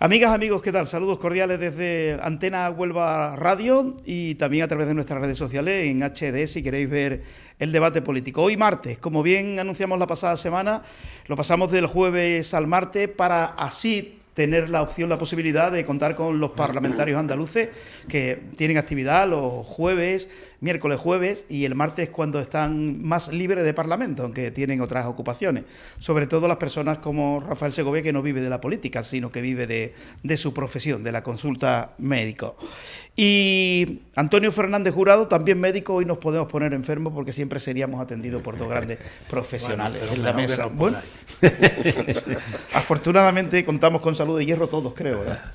Amigas, amigos, ¿qué tal? Saludos cordiales desde Antena Huelva Radio y también a través de nuestras redes sociales en HD si queréis ver el debate político. Hoy martes, como bien anunciamos la pasada semana, lo pasamos del jueves al martes para así tener la opción, la posibilidad de contar con los parlamentarios andaluces que tienen actividad los jueves, miércoles, jueves y el martes cuando están más libres de parlamento, aunque tienen otras ocupaciones. Sobre todo las personas como Rafael Segovia, que no vive de la política, sino que vive de su profesión, de la consulta médico. Y Antonio Fernández Jurado, también médico, hoy nos podemos poner enfermos porque siempre seríamos atendidos por dos grandes profesionales en la mesa. Bueno, afortunadamente contamos con salud de hierro todos, creo, ¿verdad?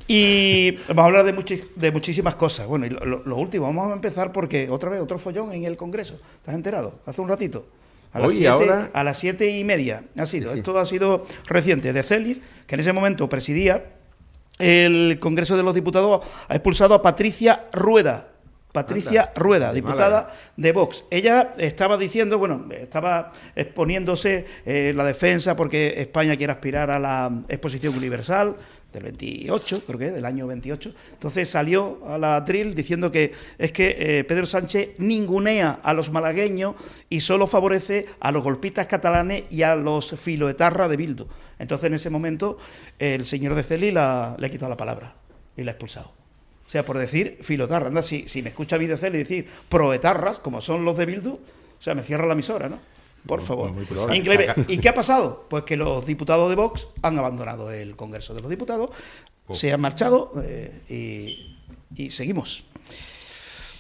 Y vamos a hablar de muchísimas cosas. Bueno, y lo último, vamos a empezar porque otra vez otro follón en el Congreso. ¿Estás enterado? Hace un ratito. A las 7:30 ha sido. Sí. Esto ha sido reciente. De Celis, que en ese momento presidía el Congreso de los Diputados, ha expulsado a Patricia Rueda. Rueda, diputada de Vox. Ella estaba diciendo, estaba exponiéndose la defensa porque España quiere aspirar a la Exposición Universal del 28, creo que es, del año 28. Entonces salió a la atril diciendo que es que Pedro Sánchez ningunea a los malagueños y solo favorece a los golpistas catalanes y a los filoetarras de Bildu. Entonces en ese momento el señor de Celi le ha quitado la palabra y la ha expulsado. O sea, por decir filoetarra. Anda, si me escucha a mí de Celi decir proetarras, como son los de Bildu, o sea, me cierra la emisora, ¿no? Por favor. ¿Y qué ha pasado? Pues que los diputados de Vox han abandonado el Congreso de los Diputados, se han marchado y seguimos.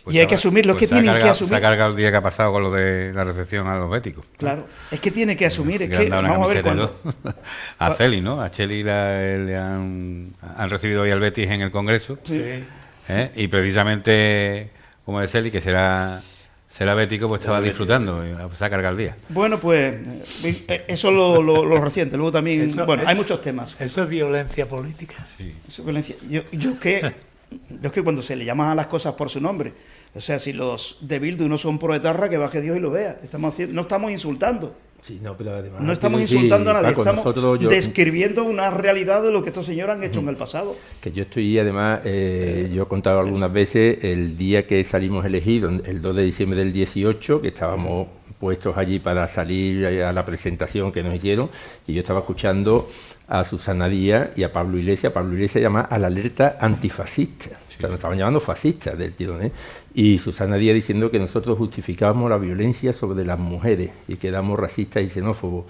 Pues y hay que asumir lo que tienen que asumir. Se ha cargado el día que ha pasado con lo de la recepción a los béticos. Claro, es que tiene que asumir. Es que vamos a ver cuándo. A Celi, ¿no? A Cheli le han recibido hoy al Betis en el Congreso. Sí. Y precisamente, como de Celi, que será bético, pues estaba disfrutando, se ha cargado el día. Bueno, pues eso es lo reciente. Luego también, hay muchos temas. ¿Eso es violencia política? Sí. Eso es violencia. Yo es que cuando se le llaman a las cosas por su nombre, o sea, si los de Bildu no son proetarras, que baje Dios y lo vea. No estamos insultando. Sí, pero además, no estamos insultando a nadie, estamos describiendo una realidad de lo que estos señores han hecho en el pasado. Que yo estoy, además, yo he contado algunas veces el día que salimos elegidos, el 2 de diciembre del 18, que estábamos puestos allí para salir a la presentación que nos hicieron, y yo estaba escuchando a Susana Díaz y a Pablo Iglesias. Pablo Iglesias llama a la alerta antifascista. Sí. O sea, nos estaban llamando fascistas del tirón, Y Susana Díaz diciendo que nosotros justificábamos la violencia sobre las mujeres y que éramos racistas y xenófobos.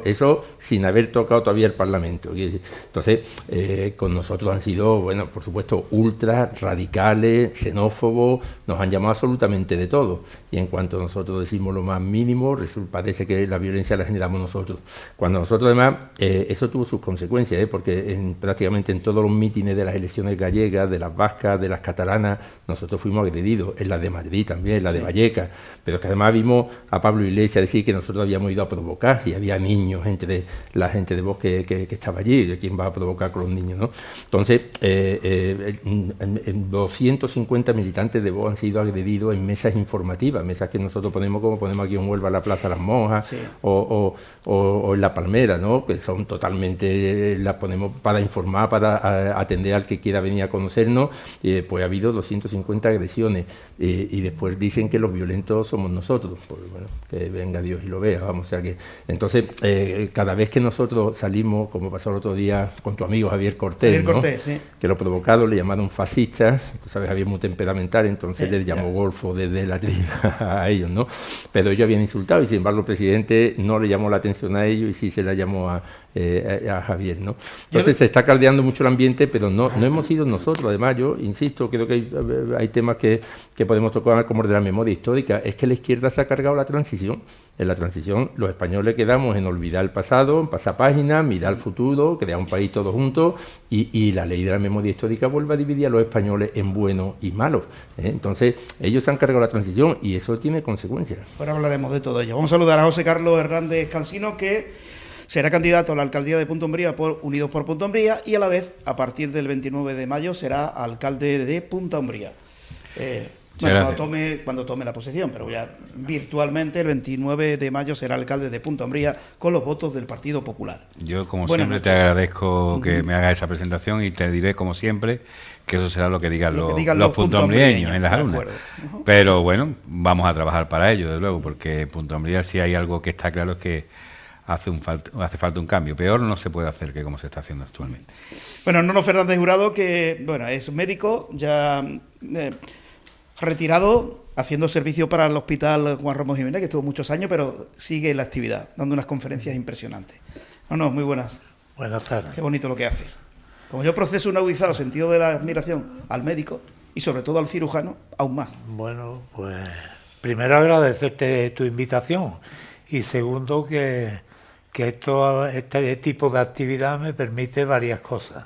Eso sin haber tocado todavía el Parlamento. Entonces, con nosotros han sido, por supuesto, ultra radicales, xenófobos, nos han llamado absolutamente de todo. Y en cuanto nosotros decimos lo más mínimo, parece que la violencia la generamos nosotros. Cuando nosotros, además, eso tuvo sus consecuencias, porque prácticamente en todos los mítines de las elecciones gallegas, de las vascas, de las catalanas, nosotros fuimos agredidos, en la de Madrid también, en la de Vallecas, pero es que además vimos a Pablo Iglesias decir que nosotros habíamos ido a provocar y había niños entre la gente de Vox que estaba allí, de quién va a provocar con los niños, ¿no? Entonces, 250 militantes de Vox han sido agredidos en mesas informativas, mesas que nosotros ponemos como ponemos aquí en Huelva la Plaza Las Monjas, o en La Palmera, ¿no? Que son totalmente, las ponemos para informar, para atender al que quiera venir a conocernos. Pues ha habido 250 agresiones y después dicen que los violentos somos nosotros. Pues que venga Dios y lo vea, vamos, o sea que entonces cada vez que nosotros salimos, como pasó el otro día con tu amigo Javier Cortés, ¿no? Sí. Que lo provocado le llamaron fascistas, tú sabes, Javier muy temperamental, entonces les llamó golfo desde la tribuna a ellos, ¿no? Pero ellos habían insultado y sin embargo el presidente no le llamó la atención a ellos y sí se la llamó a Javier, ¿no? Entonces se está caldeando mucho el ambiente, pero no hemos sido nosotros. Además, yo insisto, creo que hay temas que podemos tocar como de la memoria histórica. Es que la izquierda se ha cargado la transición. En la transición los españoles quedamos en olvidar el pasado, en pasar páginas, mirar el futuro, crear un país todos juntos y la ley de la memoria histórica vuelve a dividir a los españoles en buenos y malos. Entonces ellos se han cargado la transición y eso tiene consecuencias. Ahora hablaremos de todo ello. Vamos a saludar a José Carlos Hernández Cansino, que será candidato a la alcaldía de Punta Umbría por Unidos por Punta Umbría y a la vez, a partir del 29 de mayo, será alcalde de Punta Umbría. Bueno, cuando tome la posesión, pero ya virtualmente el 29 de mayo será alcalde de Punta Umbría con los votos del Partido Popular. Yo, como Buenas siempre, noches. te agradezco que me hagas esa presentación y te diré, como siempre, que eso será lo que digan los puntaumbrieños en las urnas. Pero bueno, vamos a trabajar para ello, desde luego, porque en Punta Umbría sí hay algo que está claro, es que hace falta un cambio. Peor no se puede hacer que como se está haciendo actualmente. Bueno, Nono Fernández Jurado, que bueno, es médico, ya retirado, haciendo servicio para el Hospital Juan Ramón Jiménez, que estuvo muchos años, pero sigue en la actividad, dando unas conferencias impresionantes. No, muy buenas. Buenas tardes. Qué bonito lo que haces. Como yo proceso un agudizado sentido de la admiración al médico y sobre todo al cirujano, aún más. Bueno, pues primero agradecerte tu invitación y segundo que este tipo de actividad me permite varias cosas.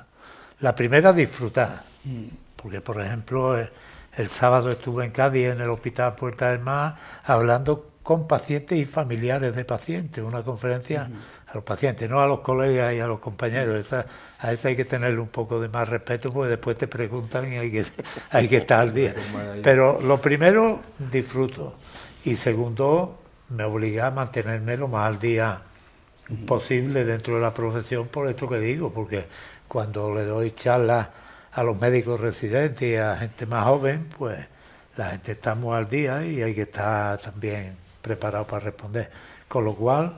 La primera, disfrutar, porque por ejemplo el sábado estuve en Cádiz en el Hospital Puerta del Mar hablando con pacientes y familiares de pacientes, una conferencia a los pacientes, no a los colegas y a los compañeros. A esa hay que tenerle un poco de más respeto porque después te preguntan y hay que estar al día. Pero lo primero, disfruto, y segundo, me obliga a mantenerme lo más al día posible dentro de la profesión, por esto que digo, porque cuando le doy charlas a los médicos residentes y a gente más joven, pues la gente está muy al día y hay que estar también preparado para responder. Con lo cual,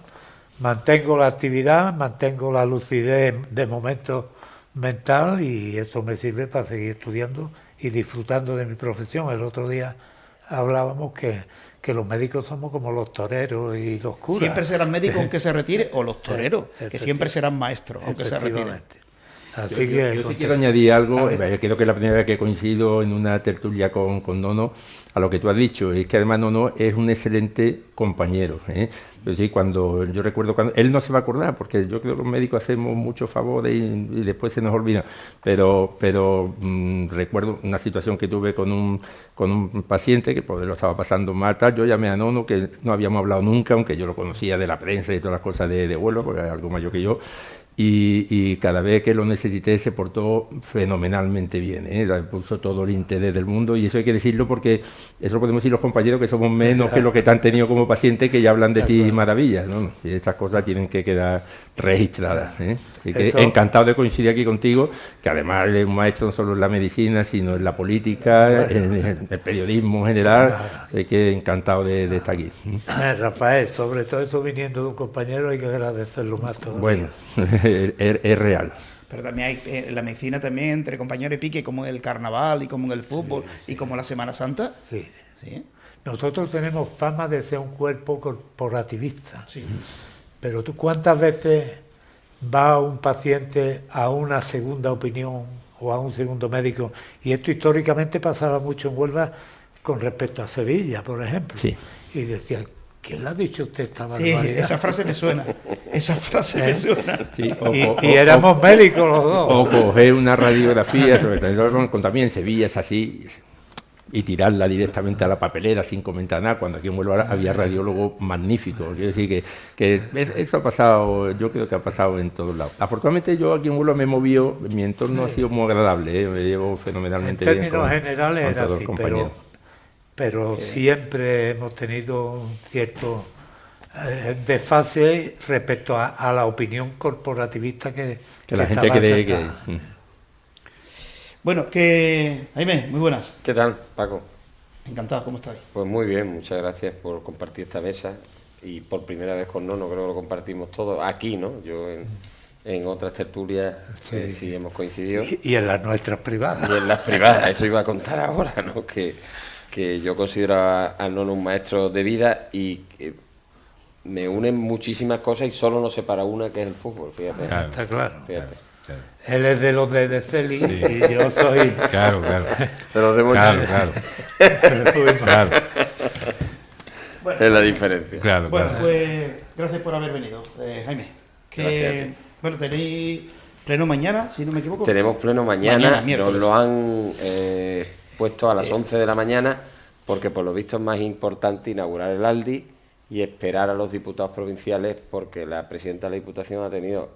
mantengo la actividad, mantengo la lucidez de momento mental y eso me sirve para seguir estudiando y disfrutando de mi profesión. El otro día hablábamos que los médicos somos como los toreros y los curas. Siempre serán médicos aunque se retire, o los toreros, que siempre serán maestros aunque se retiren. Así yo sí quiero añadir algo. Creo que es la primera vez que coincido en una tertulia con Nono a lo que tú has dicho. Es que además Nono es un excelente compañero, ¿eh? Pero sí, yo recuerdo cuando él no se va a acordar, porque yo creo que los médicos hacemos muchos favores y después se nos olvida. Pero recuerdo una situación que tuve con un paciente que pues, lo estaba pasando mal, tal. Yo llamé a Nono, que no habíamos hablado nunca, aunque yo lo conocía de la prensa y todas las cosas de Huelva, porque es algo mayor que yo. Y cada vez que lo necesité se portó fenomenalmente bien, ¿eh? Puso todo el interés del mundo, y eso hay que decirlo porque eso lo podemos decir los compañeros, que somos menos que los que te han tenido como paciente, que ya hablan de ti maravillas, ¿no? Y estas cosas tienen que quedar registradas, ¿eh? Así que encantado de coincidir aquí contigo, que además eres un maestro no solo en la medicina, sino en la política, en el periodismo en general. Así que encantado de estar aquí. Rafael, sobre todo eso viniendo de un compañero hay que agradecerlo más todavía. Bueno, es real. Pero también hay en la medicina también entre compañeros y pique, como en el carnaval y como en el fútbol y como la Semana Santa. Sí. ¿Sí? Nosotros tenemos fama de ser un cuerpo corporativista. Sí. Pero tú, ¿cuántas veces va un paciente a una segunda opinión o a un segundo médico? Y esto históricamente pasaba mucho en Huelva con respecto a Sevilla, por ejemplo. Sí. Y decían, ¿quién le ha dicho usted esta barbaridad? Sí, esa frase me suena. Esa frase me suena. Sí, y éramos médicos los dos. O coger una radiografía, sobre todo también en Sevilla es así, y tirarla directamente a la papelera sin comentar nada, cuando aquí en Huelva había radiólogos magníficos. Quiero decir que eso ha pasado, yo creo que ha pasado en todos lados. Afortunadamente yo aquí en Huelva me he movido, mi entorno ha sido muy agradable, ¿eh? Me llevo fenomenalmente bien. En términos generales era todos así, los compañeros. pero siempre hemos tenido un cierto desfase respecto a la opinión corporativista que la gente cree que... Bueno, Jaime, muy buenas. ¿Qué tal, Paco? Encantado, ¿cómo estás? Pues muy bien, muchas gracias por compartir esta mesa y por primera vez con Nono, creo que lo compartimos todos aquí, ¿no? Yo en otras tertulias sí hemos coincidido. Y en las nuestras privadas. Y en las privadas, eso iba a contar ahora, ¿no? Que yo considero a Nono un maestro de vida y me unen muchísimas cosas y solo nos separa una, que es el fútbol, fíjate. Claro, está claro. Fíjate. Claro. Él es de los de Celi y yo soy... Claro. De los de Claro. Bueno, es la diferencia. Claro. Bueno, pues gracias por haber venido, Jaime. Gracias. Bueno, tenéis pleno mañana, si no me equivoco. Tenemos pleno mañana miércoles. nos lo han puesto a las 11 de la mañana, porque por lo visto es más importante inaugurar el Aldi y esperar a los diputados provinciales, porque la presidenta de la Diputación ha tenido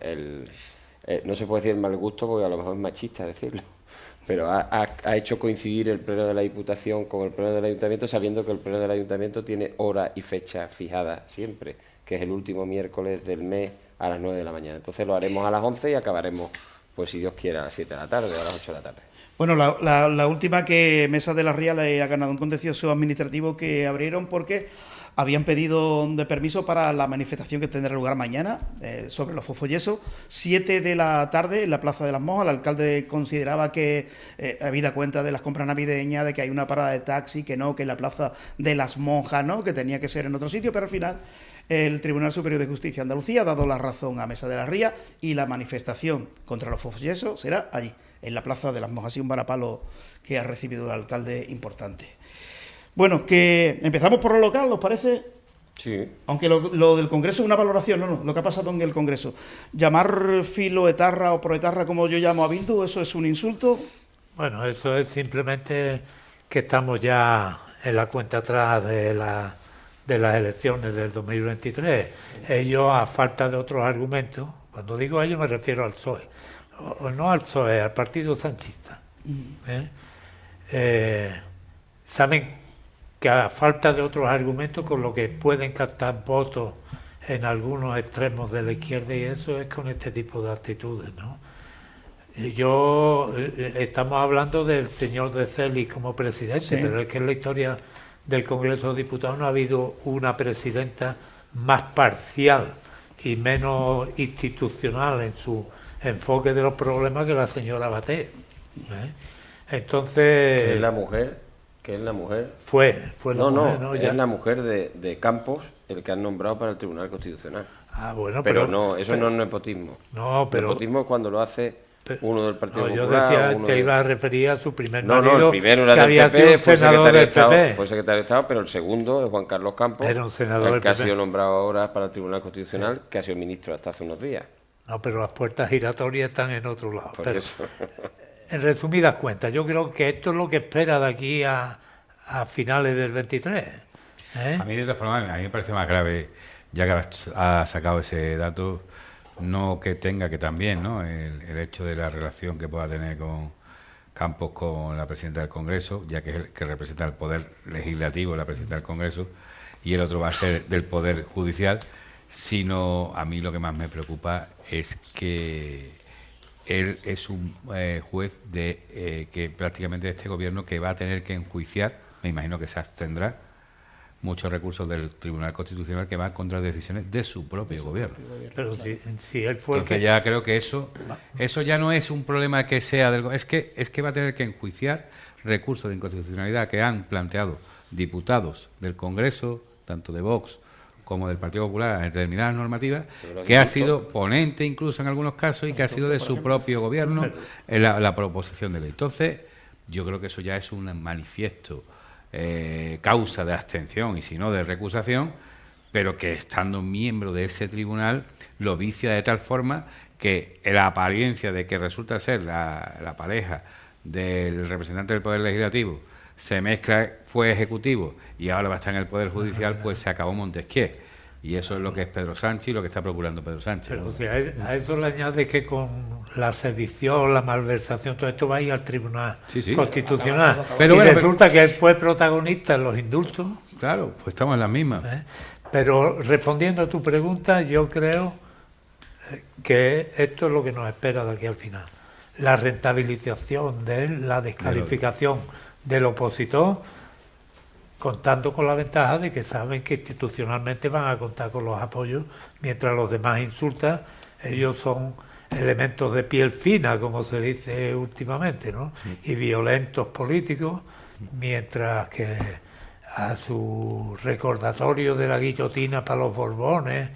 no se puede decir el mal gusto, porque a lo mejor es machista decirlo, pero ha hecho coincidir el pleno de la Diputación con el pleno del Ayuntamiento, sabiendo que el pleno del Ayuntamiento tiene hora y fecha fijada siempre, que es el último miércoles del mes a las 9 de la mañana. Entonces lo haremos a las 11 y acabaremos, pues si Dios quiere, a las 7 de la tarde o a las 8 de la tarde. Bueno, la última, que Mesa de la Ría le ha ganado un contencioso administrativo que abrieron porque habían pedido de permiso para la manifestación que tendrá lugar mañana sobre los fosfoyesos, 7 de la tarde en la Plaza de las Monjas. El alcalde consideraba que, habida cuenta de las compras navideñas, de que hay una parada de taxi, que no, que en la Plaza de las Monjas no, que tenía que ser en otro sitio, pero al final el Tribunal Superior de Justicia de Andalucía ha dado la razón a Mesa de la Ría y la manifestación contra los fosfoyesos será allí, en la Plaza de las Monjas. Y un varapalo que ha recibido el alcalde importante. Bueno, que empezamos por lo local, ¿os parece? Sí. Aunque lo del Congreso es una valoración, no, lo que ha pasado en el Congreso. Llamar filoetarra o proetarra, como yo llamo a Bildu, ¿eso es un insulto? Bueno, eso es simplemente que estamos ya en la cuenta atrás de las elecciones del 2023. Ellos, a falta de otros argumentos, cuando digo ellos me refiero al PSOE, o no al PSOE, al Partido Sanchista. Saben que a falta de otros argumentos con lo que pueden captar votos en algunos extremos de la izquierda, y eso es con este tipo de actitudes, ¿no? Estamos hablando del señor de Celis como presidente, sí, pero es que en la historia del Congreso de Diputados no ha habido una presidenta más parcial y menos institucional en su enfoque de los problemas que la señora Batet, Entonces... ¿Qué es la mujer? ¿Qué es la mujer? Fue la mujer, ¿no? Es la mujer de Campos, el que han nombrado para el Tribunal Constitucional. Ah, bueno, pero no, eso no es nepotismo. No, pero... Nepotismo es cuando lo hace uno del Partido Popular. Yo decía, se iba a referir a su primer marido. No, el primero era del PP, fue secretario de Estado, pero el segundo es Juan Carlos Campos, era un senador el que ha sido nombrado ahora para el Tribunal Constitucional, que ha sido ministro hasta hace unos días. No, pero las puertas giratorias están en otro lado. Por pero, eso. En resumidas cuentas, yo creo que esto es lo que espera de aquí a finales del 23. A mí, de todas formas, a mí me parece más grave, ya que ha sacado ese dato, no que tenga que también, ¿no? El hecho de la relación que pueda tener con Campos con la presidenta del Congreso, ya que es el que representa el poder legislativo, la presidenta del Congreso, y el otro va a ser del poder judicial, sino a mí lo que más me preocupa es que él es un juez que prácticamente de este gobierno, que va a tener que enjuiciar, me imagino que se abstendrá, muchos recursos del Tribunal Constitucional que van contra decisiones de su propio gobierno. Pero si él fue entonces ya creo que eso ya no es un problema que sea del es que va a tener que enjuiciar recursos de inconstitucionalidad que han planteado diputados del Congreso, tanto de Vox como del Partido Popular, en determinadas normativas, que ha sido ponente incluso en algunos casos y que ha sido de su propio gobierno en la proposición de ley. Entonces, yo creo que eso ya es un manifiesto causa de abstención y si no de recusación, pero que estando miembro de ese tribunal lo vicia de tal forma que la apariencia de que resulta ser la pareja del representante del Poder Legislativo se mezcla, fue ejecutivo y ahora va a estar en el Poder Judicial, pues se acabó Montesquieu. Y eso es lo que es Pedro Sánchez y lo que está procurando Pedro Sánchez. Pero si a eso le añade que con la sedición, la malversación, todo esto va a ir al Tribunal Constitucional. Pero resulta que él fue protagonista en los indultos. Claro, pues estamos en las mismas. Pero respondiendo a tu pregunta, yo creo que esto es lo que nos espera de aquí al final. La rentabilización de él, la descalificación del opositor, contando con la ventaja de que saben que institucionalmente van a contar con los apoyos, mientras los demás insultan, ellos son elementos de piel fina, como se dice últimamente, ¿no? Y violentos políticos, mientras que a su recordatorio de la guillotina para los Borbones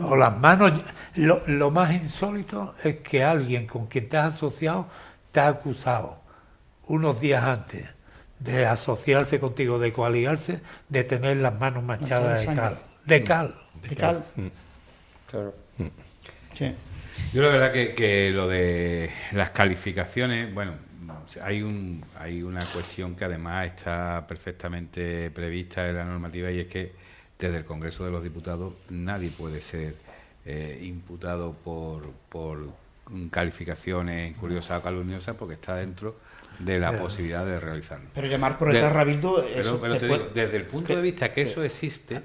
o las manos, lo más insólito es que alguien con quien te has asociado te ha acusado unos días antes de asociarse contigo, de coaligarse, de tener las manos manchadas de cal. De cal. Claro. Sí. Yo la verdad que lo de las calificaciones, bueno, hay una cuestión que además está perfectamente prevista en la normativa, y es que desde el Congreso de los Diputados nadie puede ser imputado por calificaciones curiosas o calumniosas, porque está dentro de la posibilidad de realizarlo. Pero llamar proetarra a Bildu... Pero te digo, desde el punto de vista que eso existe,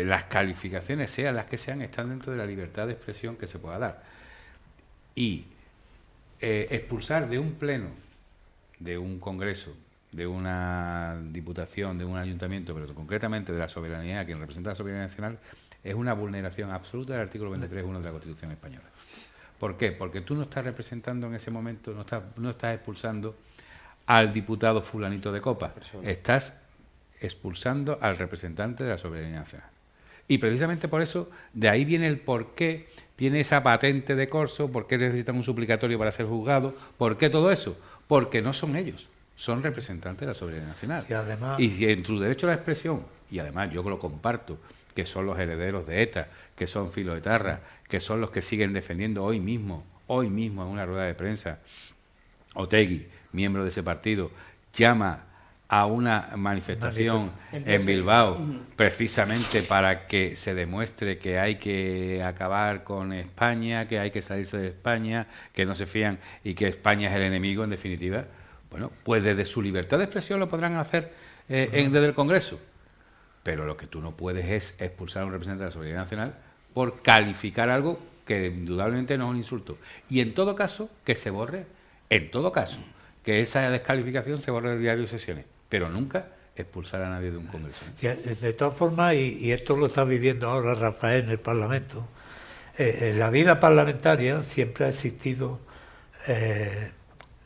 las calificaciones, sean las que sean, están dentro de la libertad de expresión que se pueda dar. Y expulsar de un pleno, de un congreso, de una diputación, de un ayuntamiento, pero concretamente de la soberanía, quien representa la soberanía nacional, es una vulneración absoluta del artículo 23.1 de la Constitución española. ¿Por qué? Porque tú no estás representando en ese momento, no estás expulsando al diputado fulanito de copa, estás expulsando al representante de la soberanía nacional. Y precisamente por eso, de ahí viene el por qué tiene esa patente de corso, por qué necesitan un suplicatorio para ser juzgado, por qué todo eso, porque no son ellos, son representantes de la soberanía nacional. Y además, y en su derecho a la expresión, y además yo lo comparto, que son los herederos de ETA, que son filoetarras, que son los que siguen defendiendo hoy mismo en una rueda de prensa, Otegi, miembro de ese partido, llama a una manifestación en Bilbao precisamente para que se demuestre que hay que acabar con España, que hay que salirse de España, que no se fían y que España es el enemigo en definitiva. Bueno, pues desde su libertad de expresión lo podrán hacer desde el Congreso, pero lo que tú no puedes es expulsar a un representante de la soberanía nacional por calificar algo que indudablemente no es un insulto. Y en todo caso, que se borre, que esa descalificación se borre del diario de sesiones, pero nunca expulsar a nadie de un Congreso. de todas formas, y esto lo está viviendo ahora Rafael en el Parlamento, en la vida parlamentaria siempre ha existido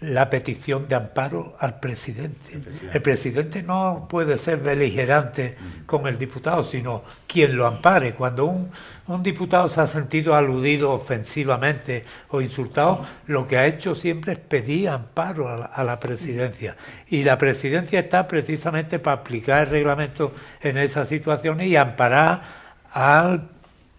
la petición de amparo al presidente. El presidente no puede ser beligerante con el diputado, sino quien lo ampare. Cuando un diputado se ha sentido aludido ofensivamente o insultado, lo que ha hecho siempre es pedir amparo a la presidencia. Y la presidencia está precisamente para aplicar el reglamento en esas situaciones y amparar al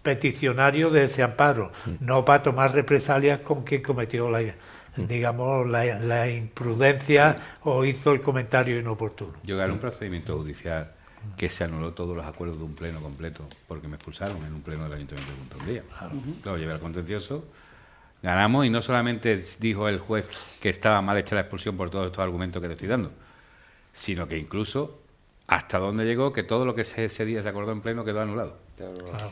peticionario de ese amparo, no para tomar represalias con quien cometió la imprudencia o hizo el comentario inoportuno. Yo gané un procedimiento judicial que se anuló todos los acuerdos de un pleno completo porque me expulsaron en un pleno del Ayuntamiento de Punta Umbría. Lo llevé al contencioso, ganamos y no solamente dijo el juez que estaba mal hecha la expulsión por todos estos argumentos que te estoy dando, sino que incluso hasta dónde llegó que todo lo que ese día se acordó en pleno quedó anulado.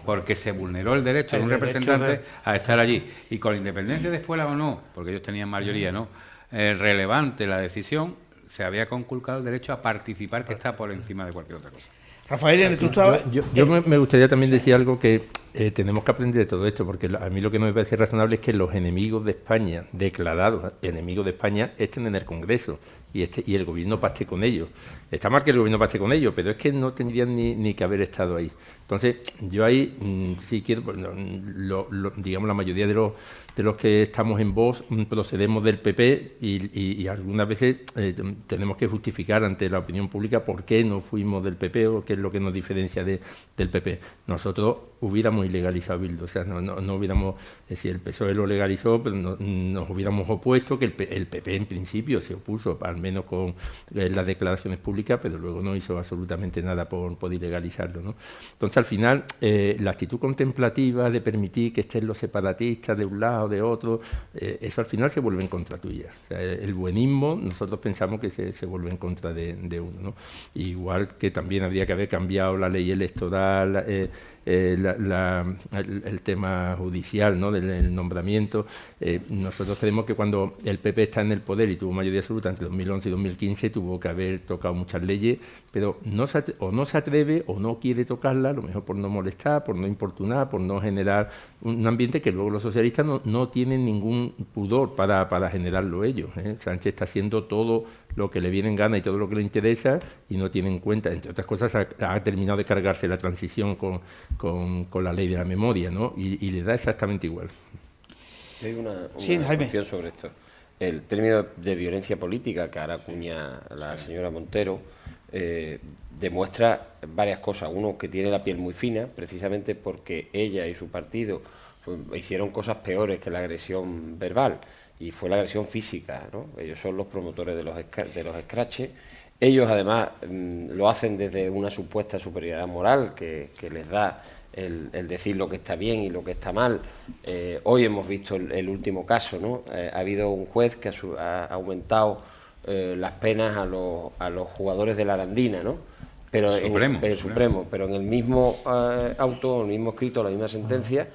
Porque se vulneró el derecho de un representante a estar allí. Y con la independencia de fuera o no, porque ellos tenían mayoría, ¿no? Relevante la decisión, se había conculcado el derecho a participar, que está por encima de cualquier otra cosa. Rafael, tú estabas... Yo me gustaría también decir algo que tenemos que aprender de todo esto, porque a mí lo que no me parece razonable es que los enemigos de España, declarados enemigos de España, estén en el Congreso y el gobierno pacte con ellos. Está mal que el gobierno pacte con ellos, pero es que no tendrían ni que haber estado ahí. Entonces, yo ahí sí quiero, digamos, la mayoría de los que estamos en Vox procedemos del PP y algunas veces tenemos que justificar ante la opinión pública por qué no fuimos del PP o qué es lo que nos diferencia del PP. Nosotros hubiéramos ilegalizado Bildu, o sea, no hubiéramos, es decir, el PSOE lo legalizó, pero nos hubiéramos opuesto, que el PP en principio se opuso, al menos con las declaraciones públicas, pero luego no hizo absolutamente nada por ilegalizarlo, ¿no? Entonces, al final, la actitud contemplativa de permitir que estén los separatistas de un lado, de otro, eso al final se vuelve en contra tuya. O sea, el buenismo, nosotros pensamos que se vuelve en contra de uno, ¿no? Igual que también habría que haber cambiado la ley electoral, el tema judicial, ¿no? del nombramiento. Nosotros creemos que cuando el PP está en el poder y tuvo mayoría absoluta entre 2011 y 2015, tuvo que haber tocado muchas leyes, pero no se atreve o no quiere tocarla, a lo mejor por no molestar, por no importunar, por no generar un ambiente que luego los socialistas no tienen ningún pudor para generarlo ellos, ¿eh? Sánchez está haciendo todo lo que le viene en gana y todo lo que le interesa y no tiene en cuenta, entre otras cosas, ha terminado de cargarse la transición con la ley de la memoria, ¿no? Y le da exactamente igual. Hay una Jaime, cuestión sobre esto. El término de violencia política que ahora acuña la señora Montero demuestra varias cosas. Uno, que tiene la piel muy fina, precisamente porque ella y su partido hicieron cosas peores que la agresión verbal, y fue la agresión física, ¿no? Ellos son los promotores de los escraches. Ellos, además, lo hacen desde una supuesta superioridad moral que les da el decir lo que está bien y lo que está mal. Hoy hemos visto el último caso, ¿no? Ha habido un juez que ha aumentado las penas a los jugadores de la Arandina, ¿no? Pero Supremo, pero en el mismo auto, el mismo escrito, la misma sentencia,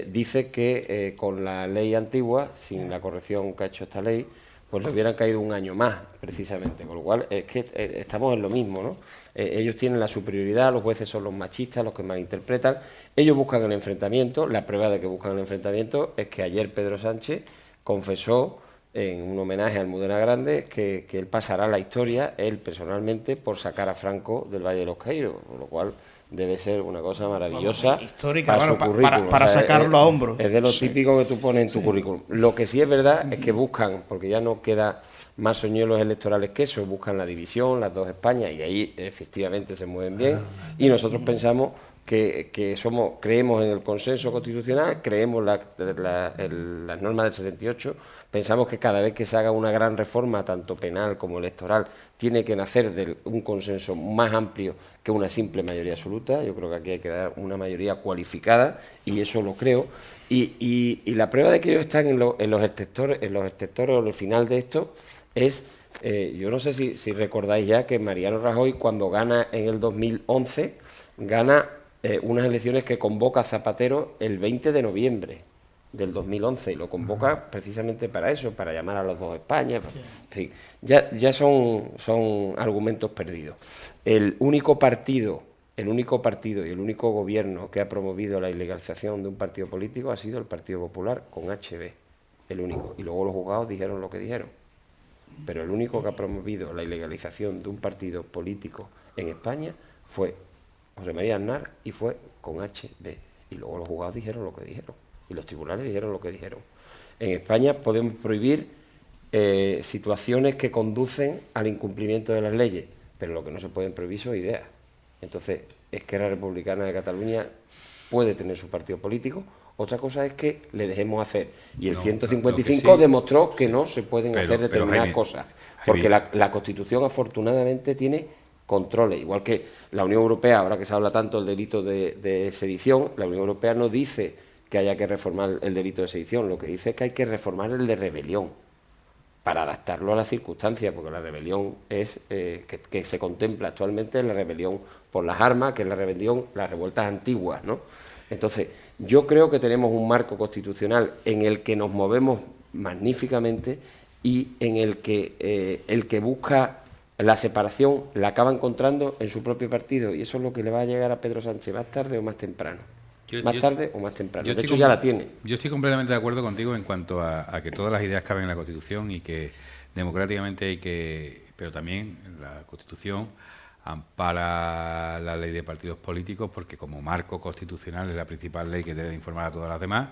dice que con la ley antigua, sin la corrección que ha hecho esta ley, pues le hubieran caído un año más, precisamente. Con lo cual, es que estamos en lo mismo, ¿no? Ellos tienen la superioridad, los jueces son los machistas, los que malinterpretan. Ellos buscan el enfrentamiento. La prueba de que buscan el enfrentamiento es que ayer Pedro Sánchez confesó, en un homenaje a Almudena Grandes, que él pasará la historia, él personalmente, por sacar a Franco del Valle de los Caídos, con lo cual debe ser una cosa maravillosa, histórica, para su currículum. Para sacarlo a hombros. Es de lo típico que tú pones en tu currículum. Lo que sí es verdad es que buscan, porque ya no queda más soñuelos electorales que eso, buscan la división, las dos Españas, y ahí efectivamente se mueven bien, y nosotros pensamos que creemos en el consenso constitucional, creemos las normas del 78, pensamos que cada vez que se haga una gran reforma, tanto penal como electoral, tiene que nacer de un consenso más amplio que una simple mayoría absoluta. Yo creo que aquí hay que dar una mayoría cualificada, y eso lo creo. Y la prueba de que ellos están en los extectores o en el final de esto es, yo no sé si recordáis ya que Mariano Rajoy, cuando gana en el 2011, gana unas elecciones que convoca Zapatero el 20 de noviembre del 2011, y lo convoca precisamente para eso, para llamar a las dos Españas. En fin, ya son argumentos perdidos. El único partido y el único gobierno que ha promovido la ilegalización de un partido político ha sido el Partido Popular, con HB, el único. Y luego los juzgados dijeron lo que dijeron. Pero el único que ha promovido la ilegalización de un partido político en España fue José María Aznar, y fue con HB. Y luego los juzgados dijeron lo que dijeron. Y los tribunales dijeron lo que dijeron. En España podemos prohibir situaciones que conducen al incumplimiento de las leyes, pero lo que no se pueden prohibir son ideas. Entonces, Esquerra Republicana de Cataluña puede tener su partido político. Otra cosa es que le dejemos hacer. Y el 155 sí demostró que no se pueden hacer determinadas cosas. Porque la Constitución, afortunadamente, tiene controles. Igual que la Unión Europea, ahora que se habla tanto del delito de sedición, la Unión Europea no dice que haya que reformar el delito de sedición, lo que dice es que hay que reformar el de rebelión para adaptarlo a las circunstancias, porque la rebelión es que se contempla actualmente en la rebelión por las armas, que es la rebelión, las revueltas antiguas, ¿no? Entonces, yo creo que tenemos un marco constitucional en el que nos movemos magníficamente, y en el que busca la separación la acaba encontrando en su propio partido, y eso es lo que le va a llegar a Pedro Sánchez, más tarde o más temprano. Más tarde o más temprano. De hecho, ya la tiene. Yo estoy completamente de acuerdo contigo en cuanto a que todas las ideas caben en la Constitución, y que democráticamente pero también la Constitución ampara la ley de partidos políticos, porque como marco constitucional es la principal ley que debe informar a todas las demás,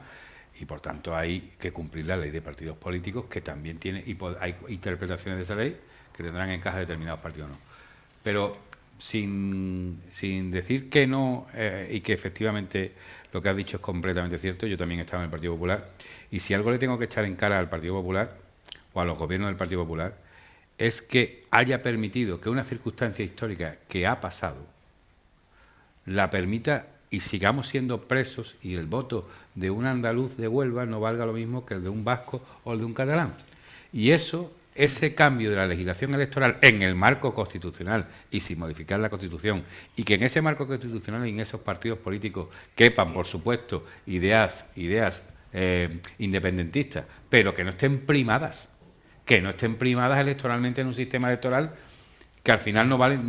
y por tanto hay que cumplir la ley de partidos políticos, que también tiene, y hay interpretaciones de esa ley que tendrán encaje determinados partidos o no. Pero sin decir que no, y que efectivamente lo que has dicho es completamente cierto. Yo también estaba en el Partido Popular, y si algo le tengo que echar en cara al Partido Popular o a los gobiernos del Partido Popular es que haya permitido que una circunstancia histórica que ha pasado la permita y sigamos siendo presos, y el voto de un andaluz de Huelva no valga lo mismo que el de un vasco o el de un catalán. Y ese cambio de la legislación electoral en el marco constitucional y sin modificar la Constitución, y que en ese marco constitucional y en esos partidos políticos quepan, por supuesto, ideas independentistas, pero que no estén primadas electoralmente en un sistema electoral que al final no vale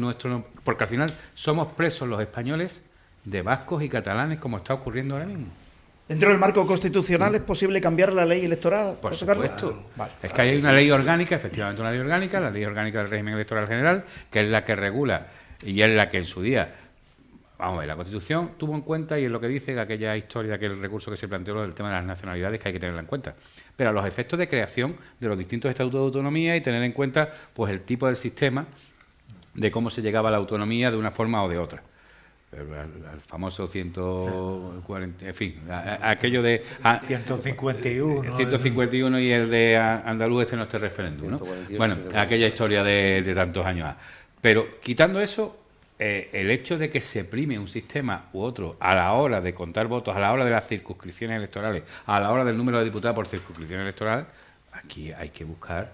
porque al final somos presos los españoles de vascos y catalanes, como está ocurriendo ahora mismo. ¿Dentro del marco constitucional es posible cambiar la ley electoral? Por supuesto. Vale. Es que hay una ley orgánica, efectivamente una ley orgánica, la ley orgánica del régimen electoral general, que es la que regula y es la que en su día, vamos a ver, la Constitución tuvo en cuenta, y es lo que dice aquella historia, aquel recurso que se planteó del tema de las nacionalidades, que hay que tenerla en cuenta. Pero a los efectos de creación de los distintos estatutos de autonomía, y tener en cuenta pues el tipo del sistema, de cómo se llegaba a la autonomía de una forma o de otra. El famoso 140, en fin, aquello de 151 y el de andaluz no referéndum, ¿no? Bueno, aquella historia de tantos años. Pero quitando eso, el hecho de que se prime un sistema u otro a la hora de contar votos, a la hora de las circunscripciones electorales, a la hora del número de diputados por circunscripción electoral, aquí hay que buscar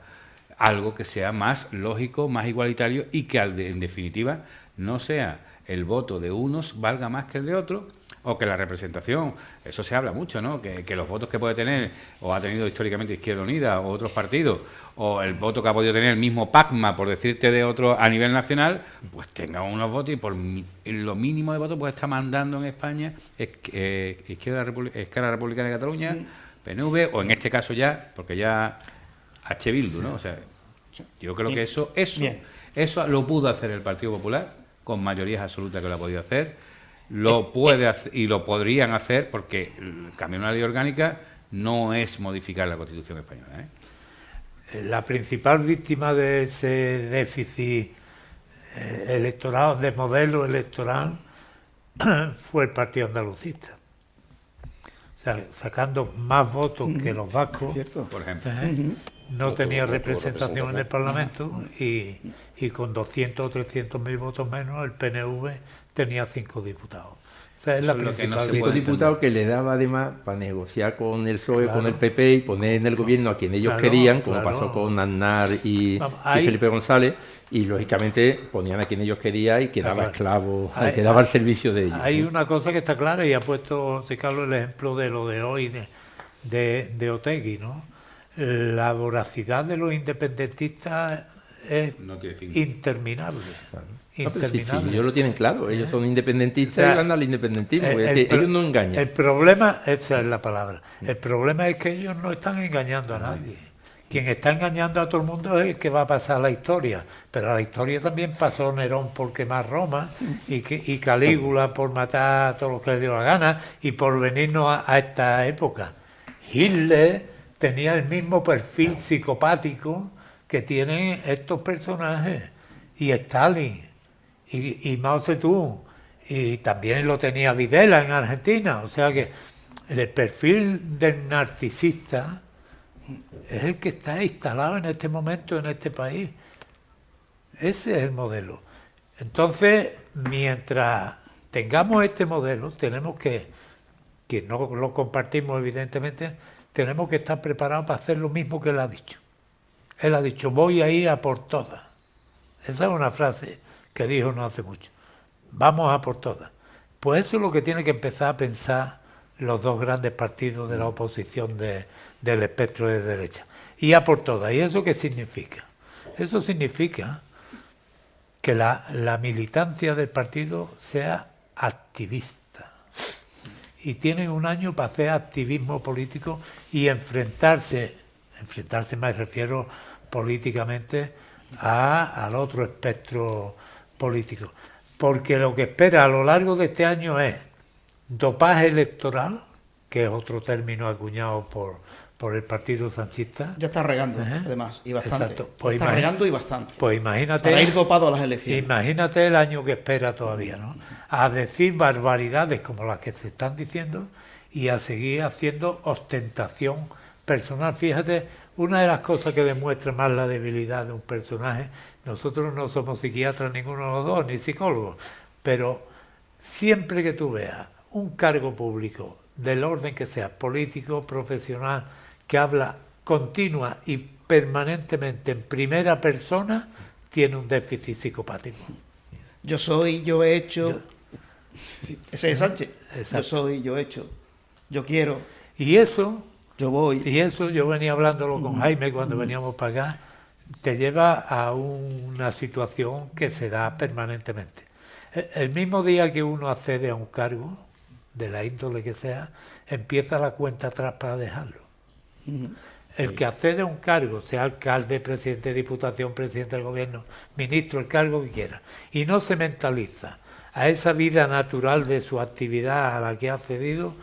algo que sea más lógico, más igualitario y que en definitiva no sea el voto de unos valga más que el de otros, o que la representación, eso se habla mucho, ¿no? Que los votos que puede tener o ha tenido históricamente Izquierda Unida o otros partidos, o el voto que ha podido tener el mismo PACMA, por decirte de otro, a nivel nacional, pues tenga unos votos y por lo mínimo de votos pues está mandando en España Esquerra Republicana de Cataluña, PNV, o en este caso ya, porque ya H. Bildu, ¿no? O sea, yo creo que eso lo pudo hacer el Partido Popular con mayorías absolutas que lo ha podido hacer. Lo puede hacer, y lo podrían hacer, porque cambiar una ley orgánica no es modificar la Constitución española, ¿eh? La principal víctima de ese déficit electoral, de modelo electoral, fue el Partido Andalucista. O sea, sacando más votos que los vascos, ¿cierto? Por ejemplo. no tenía representación en el Parlamento y con 200 o 300 mil votos menos el PNV tenía 5 diputados. O sea, es la principal 5 diputados que le daba además para negociar con el PSOE, con el PP y poner en el gobierno a quien ellos querían, como pasó con Aznar y Felipe González, y lógicamente ponían a quien ellos querían y quedaba esclavo, quedaba al servicio de ellos. Hay una cosa que está clara, y ha puesto José Carlos el ejemplo de lo de hoy de Otegi, ¿no? La voracidad de los independentistas es interminable. Claro. interminable. Sí, ellos lo tienen claro, ellos son independentistas y van al independentismo, ellos no engañan. El problema, esa es la palabra, el problema es que ellos no están engañando a nadie. Quien está engañando a todo el mundo es el que va a pasar a la historia, pero a la historia también pasó Nerón por quemar Roma y Calígula por matar a todos los que le dio la gana y por venirnos a esta época. Hitler tenía el mismo perfil psicopático que tienen estos personajes, y Stalin, y Mao Zedong, y también lo tenía Videla en Argentina. O sea que el perfil del narcisista es el que está instalado en este momento en este país. Ese es el modelo. Entonces, mientras tengamos este modelo, tenemos que no lo compartimos evidentemente, tenemos que estar preparados para hacer lo mismo que él ha dicho. Él ha dicho, voy a ir a por todas. Esa es una frase que dijo no hace mucho. Vamos a por todas. Pues eso es lo que tiene que empezar a pensar los dos grandes partidos de la oposición del espectro de derecha. Y a por todas. ¿Y eso qué significa? Eso significa que la militancia del partido sea activista. Y tienen un año para hacer activismo político y enfrentarse me refiero políticamente al otro espectro político. Porque lo que espera a lo largo de este año es dopaje electoral, que es otro término acuñado por el Partido Sanchista. Ya está regando, además, y bastante. Exacto. Pues está regando y bastante. Pues imagínate. Para ir dopado a las elecciones. Imagínate el año que espera todavía, ¿no? A decir barbaridades como las que se están diciendo y a seguir haciendo ostentación personal. Fíjate, una de las cosas que demuestra más la debilidad de un personaje, nosotros no somos psiquiatras ninguno de los dos, ni psicólogos, pero siempre que tú veas un cargo público del orden que sea, político, profesional, que habla continua y permanentemente en primera persona, tiene un déficit psicopático. Yo soy, yo he hecho. Ese es Sánchez. Exacto. Yo soy, yo he hecho. Yo quiero. Y eso, yo voy. Y eso yo venía hablándolo con Jaime cuando veníamos para acá, te lleva a una situación que se da permanentemente. El mismo día que uno accede a un cargo, de la índole que sea, empieza la cuenta atrás para dejarlo. El que accede a un cargo, sea alcalde, presidente de diputación, presidente del gobierno, ministro, el cargo que quiera, y no se mentaliza a esa vida natural de su actividad a la que ha accedido,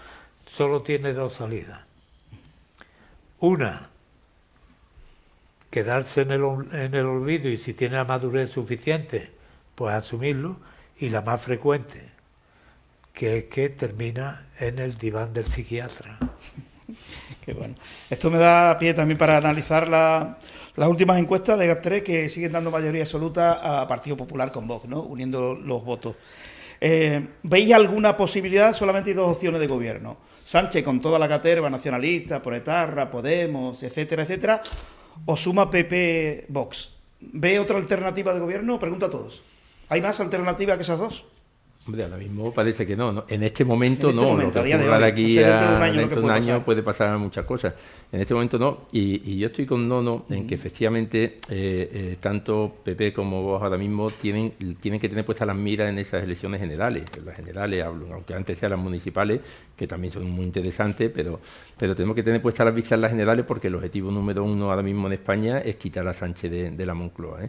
solo tiene dos salidas. Una, quedarse en el olvido, y si tiene la madurez suficiente, pues asumirlo, y la más frecuente, que es que termina en el diván del psiquiatra. Qué bueno. Esto me da pie también para analizar las últimas encuestas de GAT3 que siguen dando mayoría absoluta a Partido Popular con Vox, ¿no? Uniendo los votos. ¿Veis alguna posibilidad? Solamente hay dos opciones de gobierno. Sánchez con toda la caterva nacionalista, Proetarra, Podemos, etcétera, etcétera, o suma PP Vox. ¿Ve otra alternativa de gobierno? Pregunto a todos. ¿Hay más alternativa que esas dos? Hombre, ahora mismo parece que no. En este momento no. Momento, lo que ocurra de aquí no sé, dentro de un a año, dentro de un año puede pasar muchas cosas. En este momento no. Y yo estoy con Nono en que efectivamente tanto PP como Vox ahora mismo tienen que tener puestas las miras en esas elecciones generales. En las generales, aunque antes sean las municipales, que también son muy interesantes, pero tenemos que tener puestas las vistas en las generales porque el objetivo número uno ahora mismo en España es quitar a Sánchez de la Moncloa.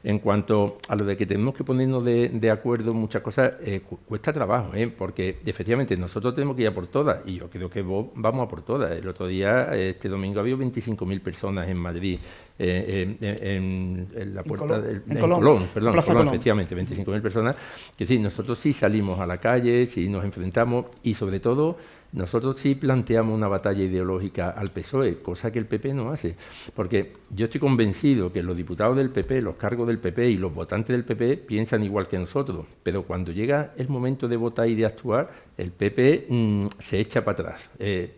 En cuanto a lo de que tenemos que ponernos de acuerdo en muchas cosas, cuesta trabajo, porque efectivamente nosotros tenemos que ir a por todas, y yo creo que vamos a por todas. El otro día, este domingo, había 25.000 personas en Madrid, en la puerta en Colón, efectivamente, 25.000 personas, que sí, nosotros sí salimos a la calle, sí nos enfrentamos, y sobre todo nosotros sí planteamos una batalla ideológica al PSOE, cosa que el PP no hace, porque yo estoy convencido que los diputados del PP, los cargos del PP y los votantes del PP piensan igual que nosotros, pero cuando llega el momento de votar y de actuar, el PP se echa para atrás.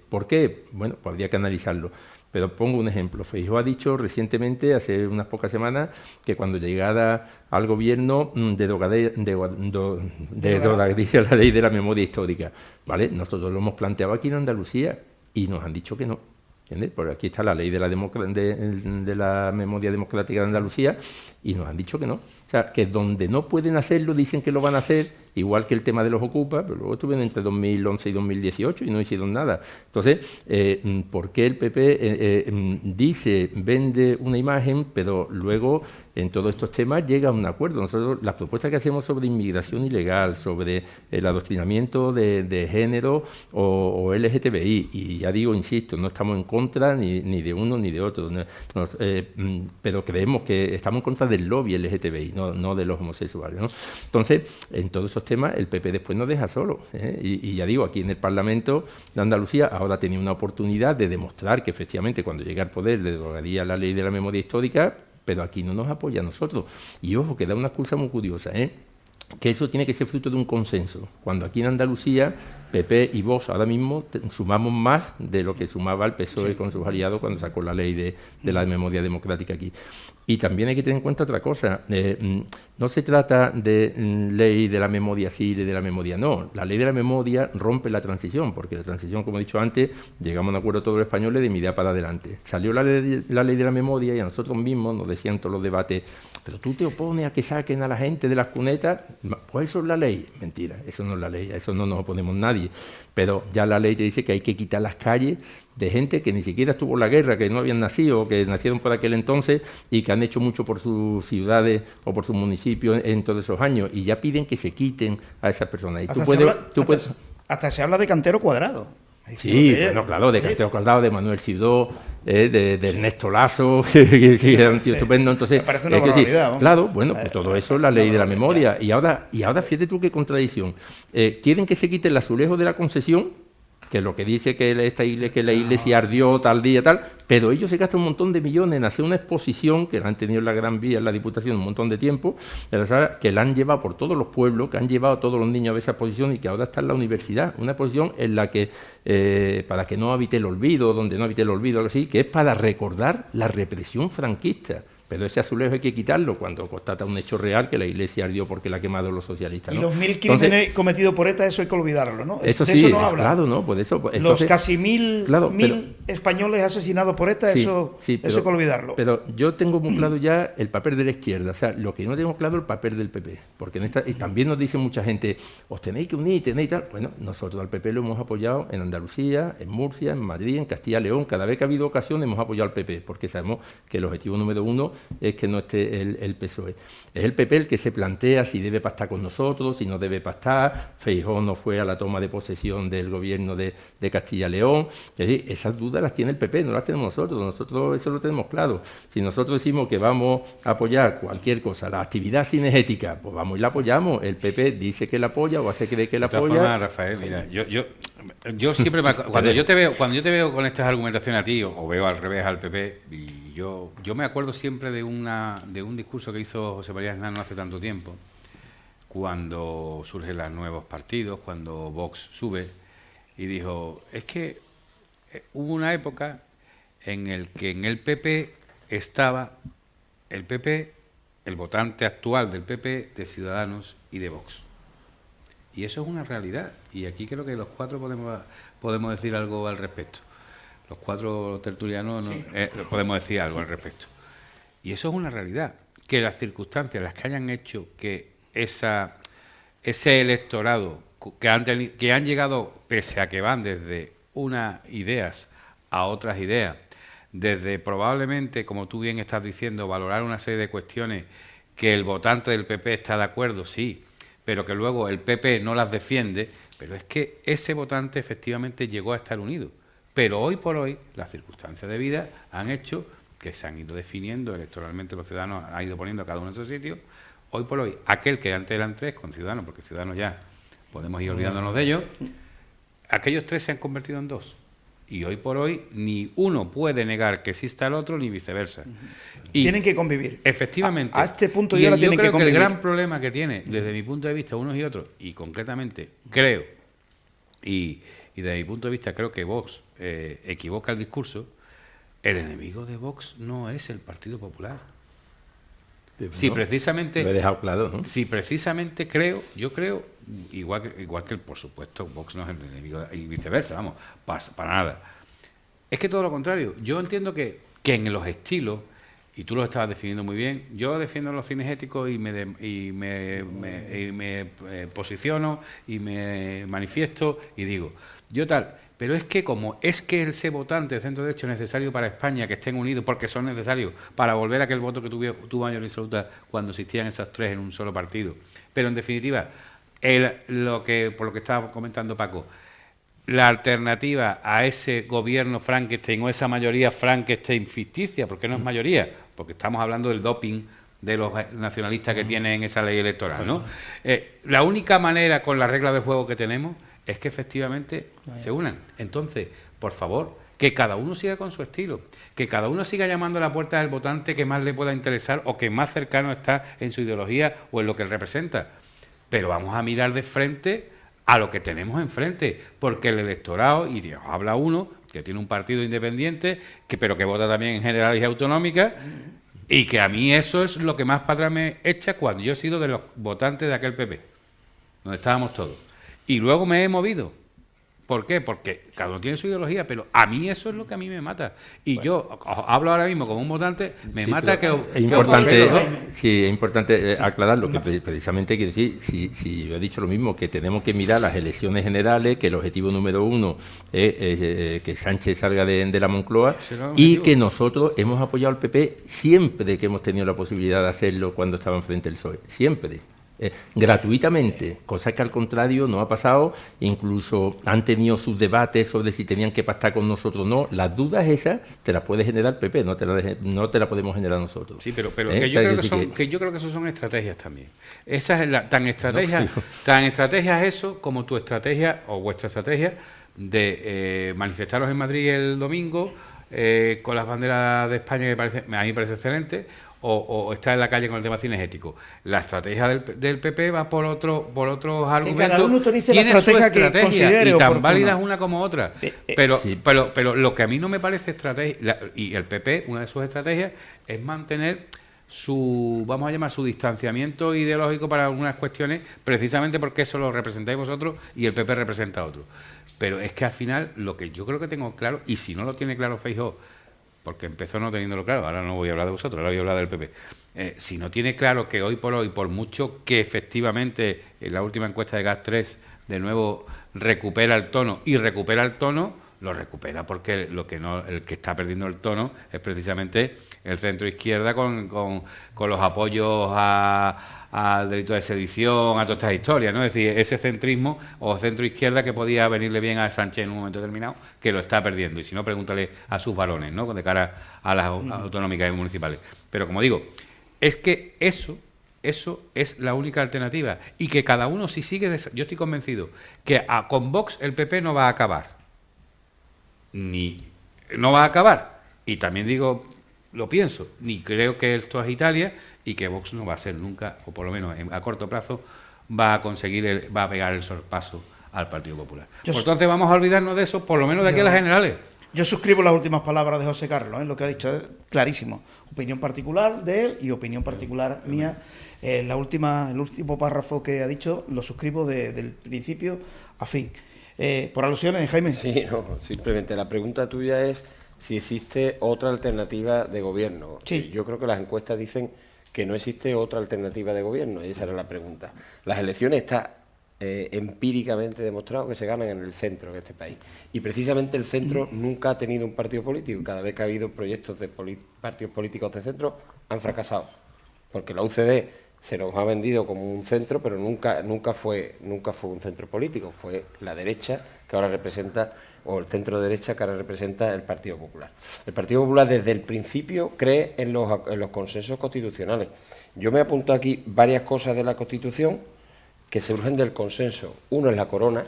¿Por qué? Bueno, pues habría que analizarlo. Pero pongo un ejemplo. Feijóo ha dicho recientemente, hace unas pocas semanas, que cuando llegara al gobierno derogaría la ley de la memoria histórica. ¿Vale? Nosotros lo hemos planteado aquí en Andalucía y nos han dicho que no. ¿Entiendes? Porque aquí está la ley de la memoria democrática de Andalucía y nos han dicho que no. O sea, que donde no pueden hacerlo dicen que lo van a hacer, igual que el tema de los ocupas, pero luego estuvieron entre 2011 y 2018 y no hicieron nada. Entonces, ¿por qué el PP vende una imagen, pero luego en todos estos temas llega a un acuerdo? Nosotros, las propuestas que hacemos sobre inmigración ilegal, sobre el adoctrinamiento de género o LGTBI, y ya digo, insisto, no estamos en contra ni de uno ni de otro, pero creemos que estamos en contra del lobby LGTBI, no de los homosexuales, ¿no? Entonces, en todos esos temas el PP después nos deja solo, y ya digo, aquí en el Parlamento de Andalucía ahora tenía una oportunidad de demostrar que efectivamente cuando llegue al poder derogaría la ley de la memoria histórica, pero aquí no nos apoya a nosotros. Y ojo, que da una excusa muy curiosa, que eso tiene que ser fruto de un consenso. Cuando aquí en Andalucía PP y Vox ahora mismo sumamos más de lo que sumaba el PSOE con sus aliados cuando sacó la ley de la memoria democrática aquí. Y también hay que tener en cuenta otra cosa, no se trata de ley de la memoria sí, ley de la memoria no. La ley de la memoria rompe la transición, porque la transición, como he dicho antes, llegamos a un acuerdo todos los españoles de mirar para adelante. Salió la ley de la memoria y a nosotros mismos nos decían todos los debates, pero tú te opones a que saquen a la gente de las cunetas, pues eso es la ley. Mentira, eso no es la ley, a eso no nos oponemos nadie. Pero ya la ley te dice que hay que quitar las calles de gente que ni siquiera estuvo en la guerra, que no habían nacido, que nacieron por aquel entonces y que han hecho mucho por sus ciudades o por sus municipios en todos esos años, y ya piden que se quiten a esas personas. Y hasta se habla de Cantero Cuadrado. Sí, bueno, claro, de Cantero Cuadrado, de Manuel Sidó, de Ernesto Lasso, que era un tío estupendo. Entonces, parece una barbaridad, claro, bueno, pues todo eso es la ley de la memoria. Y ahora fíjate tú qué contradicción. Quieren que se quite el azulejo de la concesión, que es lo que dice que la iglesia ardió tal día, tal, pero ellos se gastan un montón de millones en hacer una exposición, que la han tenido en la Gran Vía, en la Diputación, un montón de tiempo, que la han llevado por todos los pueblos, que han llevado a todos los niños a ver esa exposición y que ahora está en la universidad, una exposición en la que, para que no habite el olvido, donde no habite el olvido, algo así, que es para recordar la represión franquista. Pero ese azulejo hay que quitarlo cuando constata un hecho real que la iglesia ardió porque la ha quemado los socialistas, ¿no? Y los 1000 crímenes cometidos por ETA, eso hay que olvidarlo, ¿no? Eso de sí, eso no habla. Claro, ¿no? Pues eso, entonces, los casi mil españoles asesinados por ETA, eso hay que olvidarlo. Pero yo tengo muy claro ya el papel de la izquierda, o sea, lo que no tengo claro es el papel del PP, porque y también nos dice mucha gente, os tenéis que unir, tenéis tal. Bueno, nosotros al PP lo hemos apoyado en Andalucía, en Murcia, en Madrid, en Castilla y León. Cada vez que ha habido ocasión hemos apoyado al PP, porque sabemos que el objetivo número uno es que no esté el PSOE. Es el PP el que se plantea si debe pactar con nosotros, si no debe pactar. Feijóo no fue a la toma de posesión del gobierno de Castilla y León. Es decir, esas dudas las tiene el PP, no las tenemos nosotros eso lo tenemos claro. Si nosotros decimos que vamos a apoyar cualquier cosa, la actividad cinegética, pues vamos y la apoyamos. El PP dice que la apoya o hace creer que la apoya. De todas formas, Rafael, mira, yo Yo siempre cuando yo te veo con estas argumentaciones a ti o veo al revés al PP, y yo me acuerdo siempre de un discurso que hizo José María Aznar no hace tanto tiempo, cuando surgen los nuevos partidos, cuando Vox sube, y dijo, es que hubo una época en el que en el PP estaba el PP, el votante actual del PP, de Ciudadanos y de Vox. Y eso es una realidad. Y aquí creo que los cuatro podemos decir algo al respecto. Los cuatro tertulianos podemos decir algo al respecto. Y eso es una realidad. Que las circunstancias, las que hayan hecho que ese electorado que han llegado, pese a que van desde unas ideas a otras ideas, desde probablemente, como tú bien estás diciendo, valorar una serie de cuestiones que el votante del PP está de acuerdo, sí, pero que luego el PP no las defiende, pero es que ese votante efectivamente llegó a estar unido. Pero hoy por hoy las circunstancias de vida han hecho que se han ido definiendo electoralmente, los ciudadanos han ido poniendo a cada uno en su sitio. Hoy por hoy, aquel que antes eran tres con Ciudadanos, porque Ciudadanos ya podemos ir olvidándonos de ellos, aquellos tres se han convertido en dos. Y hoy por hoy ni uno puede negar que exista el otro ni viceversa. Y tienen que convivir. Efectivamente. A este punto ya lo tienen que convivir. Yo creo que el gran problema que tiene, desde mi punto de vista, unos y otros, y concretamente creo, y desde mi punto de vista creo que Vox equivoca el discurso, el enemigo de Vox no es el Partido Popular. Si precisamente lo he dejado claro, ¿no? Si precisamente yo creo, igual que por supuesto Vox no es el enemigo y viceversa, vamos, para nada. Es que todo lo contrario. Yo entiendo que en los estilos, y tú lo estabas definiendo muy bien, yo defiendo los cinegéticos y me posiciono y me manifiesto y digo, yo tal. Pero es que como es que ese votante de centro derecho es necesario para España, que estén unidos porque son necesarios para volver a aquel voto que tuvo mayoría absoluta cuando existían esos tres en un solo partido. Pero en definitiva, por lo que estaba comentando Paco, la alternativa a ese gobierno Frankenstein o esa mayoría Frankenstein ficticia, porque no es mayoría, porque estamos hablando del doping de los nacionalistas que tienen esa ley electoral, ¿no? La única manera con las reglas de juego que tenemos es que efectivamente se unan. Entonces, por favor, que cada uno siga con su estilo, que cada uno siga llamando a la puerta del votante que más le pueda interesar o que más cercano está en su ideología o en lo que él representa. Pero vamos a mirar de frente a lo que tenemos enfrente, porque el electorado, y Dios, habla uno que tiene un partido independiente, pero que vota también en generales y autonómicas, y que a mí eso es lo que más para atrás me echa cuando yo he sido de los votantes de aquel PP, donde estábamos todos. Y luego me he movido. ¿Por qué? Porque cada uno tiene su ideología, pero a mí eso es lo que a mí me mata. Y yo hablo ahora mismo como un votante, me mata que... Es importante, sí, es importante aclararlo, que precisamente quiero decir, si yo he dicho lo mismo, que tenemos que mirar las elecciones generales, que el objetivo número uno es que Sánchez salga de la Moncloa y que nosotros hemos apoyado al PP siempre que hemos tenido la posibilidad de hacerlo cuando estaba enfrente del PSOE, siempre. Gratuitamente, cosa que al contrario no ha pasado, incluso han tenido sus debates sobre si tenían que pactar con nosotros o no. Las dudas esas te las puede generar el PP, no te las podemos generar nosotros. Sí, pero que yo creo que eso son estrategias también. Esa es tan estrategia es eso como tu estrategia o vuestra estrategia de manifestaros en Madrid el domingo con las banderas de España, que a mí me parece excelente, o estar en la calle con el tema cinegético. La estrategia del PP va por otros argumentos. Que cada uno utilice la estrategia que considere y tan oportuna. Válida una como otra. Pero lo que a mí no me parece estrategia, y el PP, una de sus estrategias, es mantener vamos a llamar su distanciamiento ideológico para algunas cuestiones, precisamente porque eso lo representáis vosotros y el PP representa a otro. Pero es que al final, lo que yo creo que tengo claro, y si no lo tiene claro Feijóo, porque empezó no teniéndolo claro, ahora no voy a hablar de vosotros, ahora voy a hablar del PP. Si no tiene claro que hoy, por mucho que efectivamente en la última encuesta de GAT3 de nuevo recupera el tono, lo recupera porque el que está perdiendo el tono es precisamente el centro izquierda con los apoyos al delito de sedición, a todas estas historias, ¿no? Es decir, ese centrismo o centro izquierda que podía venirle bien a Sánchez en un momento determinado, que lo está perdiendo. Y si no, pregúntale a sus varones, ¿no? De cara a las autonómicas y municipales. Pero como digo, es que eso eso es la única alternativa. Y que cada uno, si sigue... Yo estoy convencido que con Vox el PP no va a acabar. No va a acabar. Y también digo, lo pienso, ni creo que esto es Italia y que Vox no va a ser nunca, o por lo menos a corto plazo, va a pegar el sorpaso al Partido Popular. Pues entonces vamos a olvidarnos de eso, por lo menos de aquí a las generales. Yo suscribo las últimas palabras de José Carlos, lo que ha dicho es clarísimo. Opinión particular de él y opinión particular mía. El último párrafo que ha dicho lo suscribo del principio a fin. ¿Por alusiones, Jaime? Sí, no, simplemente la pregunta tuya es si existe otra alternativa de gobierno. Sí. Yo creo que las encuestas dicen que no existe otra alternativa de gobierno, y esa era la pregunta. Las elecciones está empíricamente demostrado que se ganan en el centro de este país. Y precisamente el centro nunca ha tenido un partido político, y cada vez que ha habido proyectos de partidos políticos de centro han fracasado. Porque la UCD se nos ha vendido como un centro, pero nunca fue un centro político, fue la derecha que ahora representa, o el centro derecha que ahora representa el Partido Popular. El Partido Popular desde el principio cree en los consensos constitucionales. Yo me apunto aquí varias cosas de la Constitución que surgen del consenso. Uno es la corona,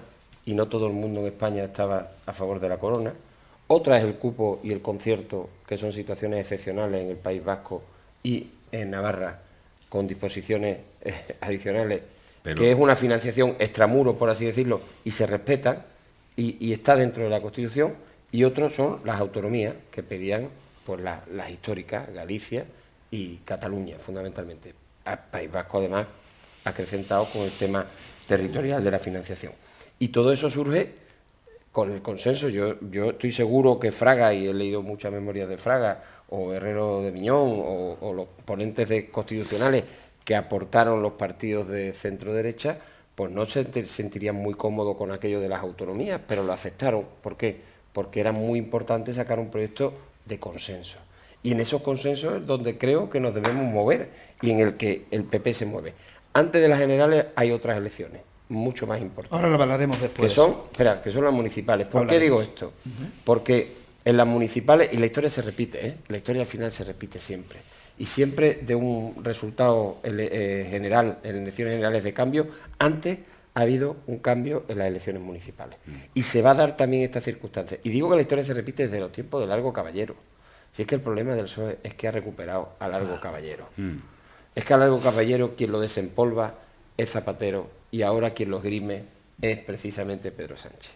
y no todo el mundo en España estaba a favor de la corona. Otra es el cupo y el concierto, que son situaciones excepcionales en el País Vasco y en Navarra, con disposiciones adicionales, que es una financiación extramuro, por así decirlo, y se respetan, y está dentro de la Constitución. Y otros son las autonomías, que pedían pues las históricas, Galicia y Cataluña, fundamentalmente. El País Vasco, además, acrecentado con el tema territorial de la financiación. Y todo eso surge con el consenso. Yo estoy seguro que Fraga, y he leído muchas memorias de Fraga, o Herrero de Miñón, o los ponentes constitucionales que aportaron los partidos de centro-derecha, pues no se sentirían muy cómodos con aquello de las autonomías, pero lo aceptaron. ¿Por qué? Porque era muy importante sacar un proyecto de consenso. Y en esos consensos es donde creo que nos debemos mover, y en el que el PP se mueve. Antes de las generales hay otras elecciones, mucho más importantes. Ahora lo hablaremos después. Que son las municipales. ¿Por qué digo esto? Porque en las municipales, y la historia se repite, la historia al final se repite siempre, y siempre de un resultado general, en elecciones generales de cambio, antes ha habido un cambio en las elecciones municipales. Y se va a dar también esta circunstancia. Y digo que la historia se repite desde los tiempos de Largo Caballero. Si es que el problema del PSOE es que ha recuperado a Largo Caballero. Es que a Largo Caballero quien lo desempolva es Zapatero, y ahora quien lo grime es precisamente Pedro Sánchez.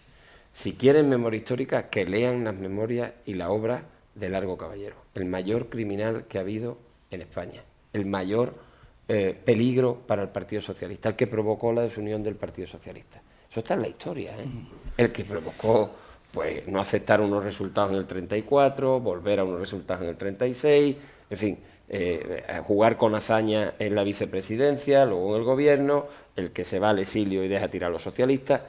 Si quieren memoria histórica, que lean las memorias y la obra de Largo Caballero, el mayor criminal que ha habido en España, el mayor peligro para el Partido Socialista, el que provocó la desunión del Partido Socialista. Eso está en la historia, El que provocó pues no aceptar unos resultados en el 34, volver a unos resultados en el 36, en fin, jugar con hazaña en la vicepresidencia, luego en el gobierno, el que se va al exilio y deja tirar a los socialistas.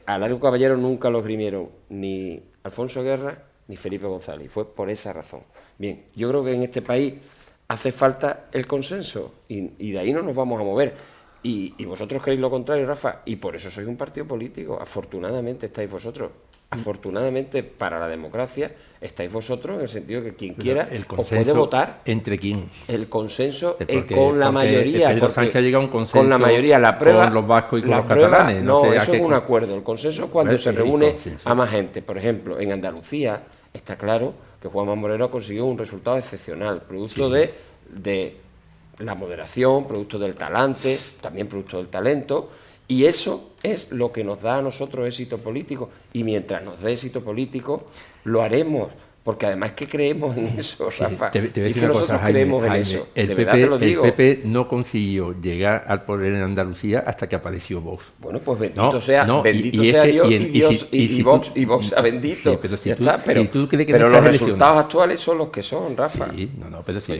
A Largo Caballero nunca lo grimieron ni Alfonso Guerra ni Felipe González, y fue por esa razón. Bien, yo creo que en este país hace falta el consenso, y de ahí no nos vamos a mover. Y vosotros creéis lo contrario, Rafa, y por eso sois un partido político. Afortunadamente estáis vosotros. Afortunadamente para la democracia estáis vosotros, en el sentido que quien quiera os puede votar. ¿Entre quién? El consenso con la mayoría. Pedro Sánchez ha llegado a un consenso con la mayoría. La prueba, con los vascos y con los prueba, catalanes. No, eso es un acuerdo. El consenso es cuando se reúne consenso a más gente. Por ejemplo, en Andalucía está claro que Juanma Moreno consiguió un resultado excepcional, producto de la moderación, producto del talante, también producto del talento. Y eso es lo que nos da a nosotros éxito político. Y mientras nos dé éxito político, lo haremos. Porque además que creemos en eso, Rafa. Te voy a decir que una nosotros cosa, Jaime, creemos en Jaime, eso. El De PP, verdad te lo digo. El PP no consiguió llegar al poder en Andalucía hasta que apareció Vox. Bueno, pues bendito sea Dios, y Vox sea bendito. Sí, pero pero los resultados actuales son los que son, Rafa. Sí, pero si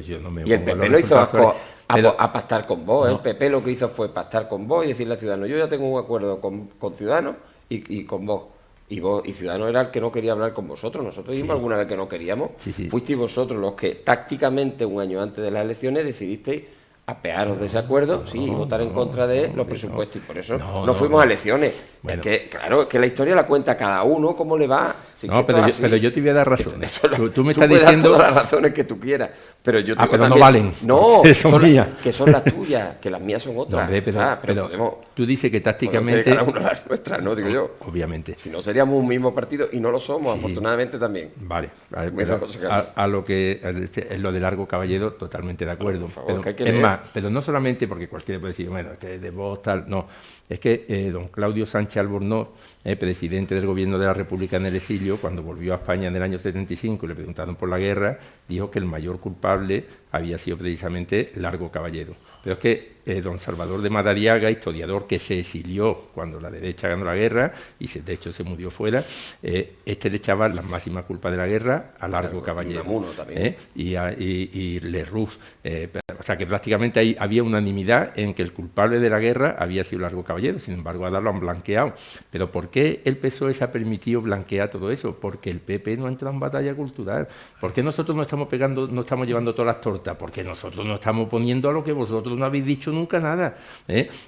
yo no me y el PP lo hizo a pactar con vos. El PP lo que hizo fue pactar con vos y decirle a Ciudadanos: yo ya tengo un acuerdo con Ciudadanos y con vos. Y Ciudadanos era el que no quería hablar con vosotros. Nosotros dijimos alguna vez que no queríamos. Fuisteis vosotros los que tácticamente, un año antes de las elecciones, decidisteis apearos de ese acuerdo y votar en contra de los presupuestos. Y por eso no fuimos a elecciones. Bueno. Es que, claro, es que la historia la cuenta cada uno, cómo le va. Si No, es que esto es pero así. yo te voy a dar razón. Tú me Tú estás puedes dar diciendo... todas las razones que tú quieras, pero yo tengo pero no también- valen. No, Son mías. que son las tuyas, que las mías son No, otras. hombre, pero podemos... tú dices que podemos tácticamente... tener cada una las nuestras, ¿no? Digo yo. Obviamente. Si no, seríamos un mismo partido y no lo somos, Sí. afortunadamente también. Vale, Muy pero cosa que- a lo que es lo de Largo Caballero, totalmente de acuerdo. Por favor, Pero, que hay que es leer. más, pero no solamente porque cualquiera puede decir, bueno, este es de voz, tal, no. Es que don Claudio Sánchez Albornoz, presidente del Gobierno de la República en el exilio, cuando volvió a España en el año 75 y le preguntaron por la guerra, dijo que el mayor culpable había sido precisamente Largo Caballero. Pero es que don Salvador de Madariaga, historiador que se exilió cuando la derecha ganó la guerra y de hecho se murió fuera, le echaba la máxima culpa de la guerra a Largo Caballero. Unamuno también. Y Lerroux. O sea que prácticamente ahí había unanimidad en que el culpable de la guerra había sido Largo Caballero, sin embargo ahora lo han blanqueado. Pero ¿por qué el PSOE se ha permitido blanquear todo eso? Porque el PP no ha entrado en batalla cultural. ¿Por qué nosotros no estamos pegando, no estamos llevando todas las tortas? Porque nosotros no estamos poniendo a lo que vosotros no habéis dicho nunca nada.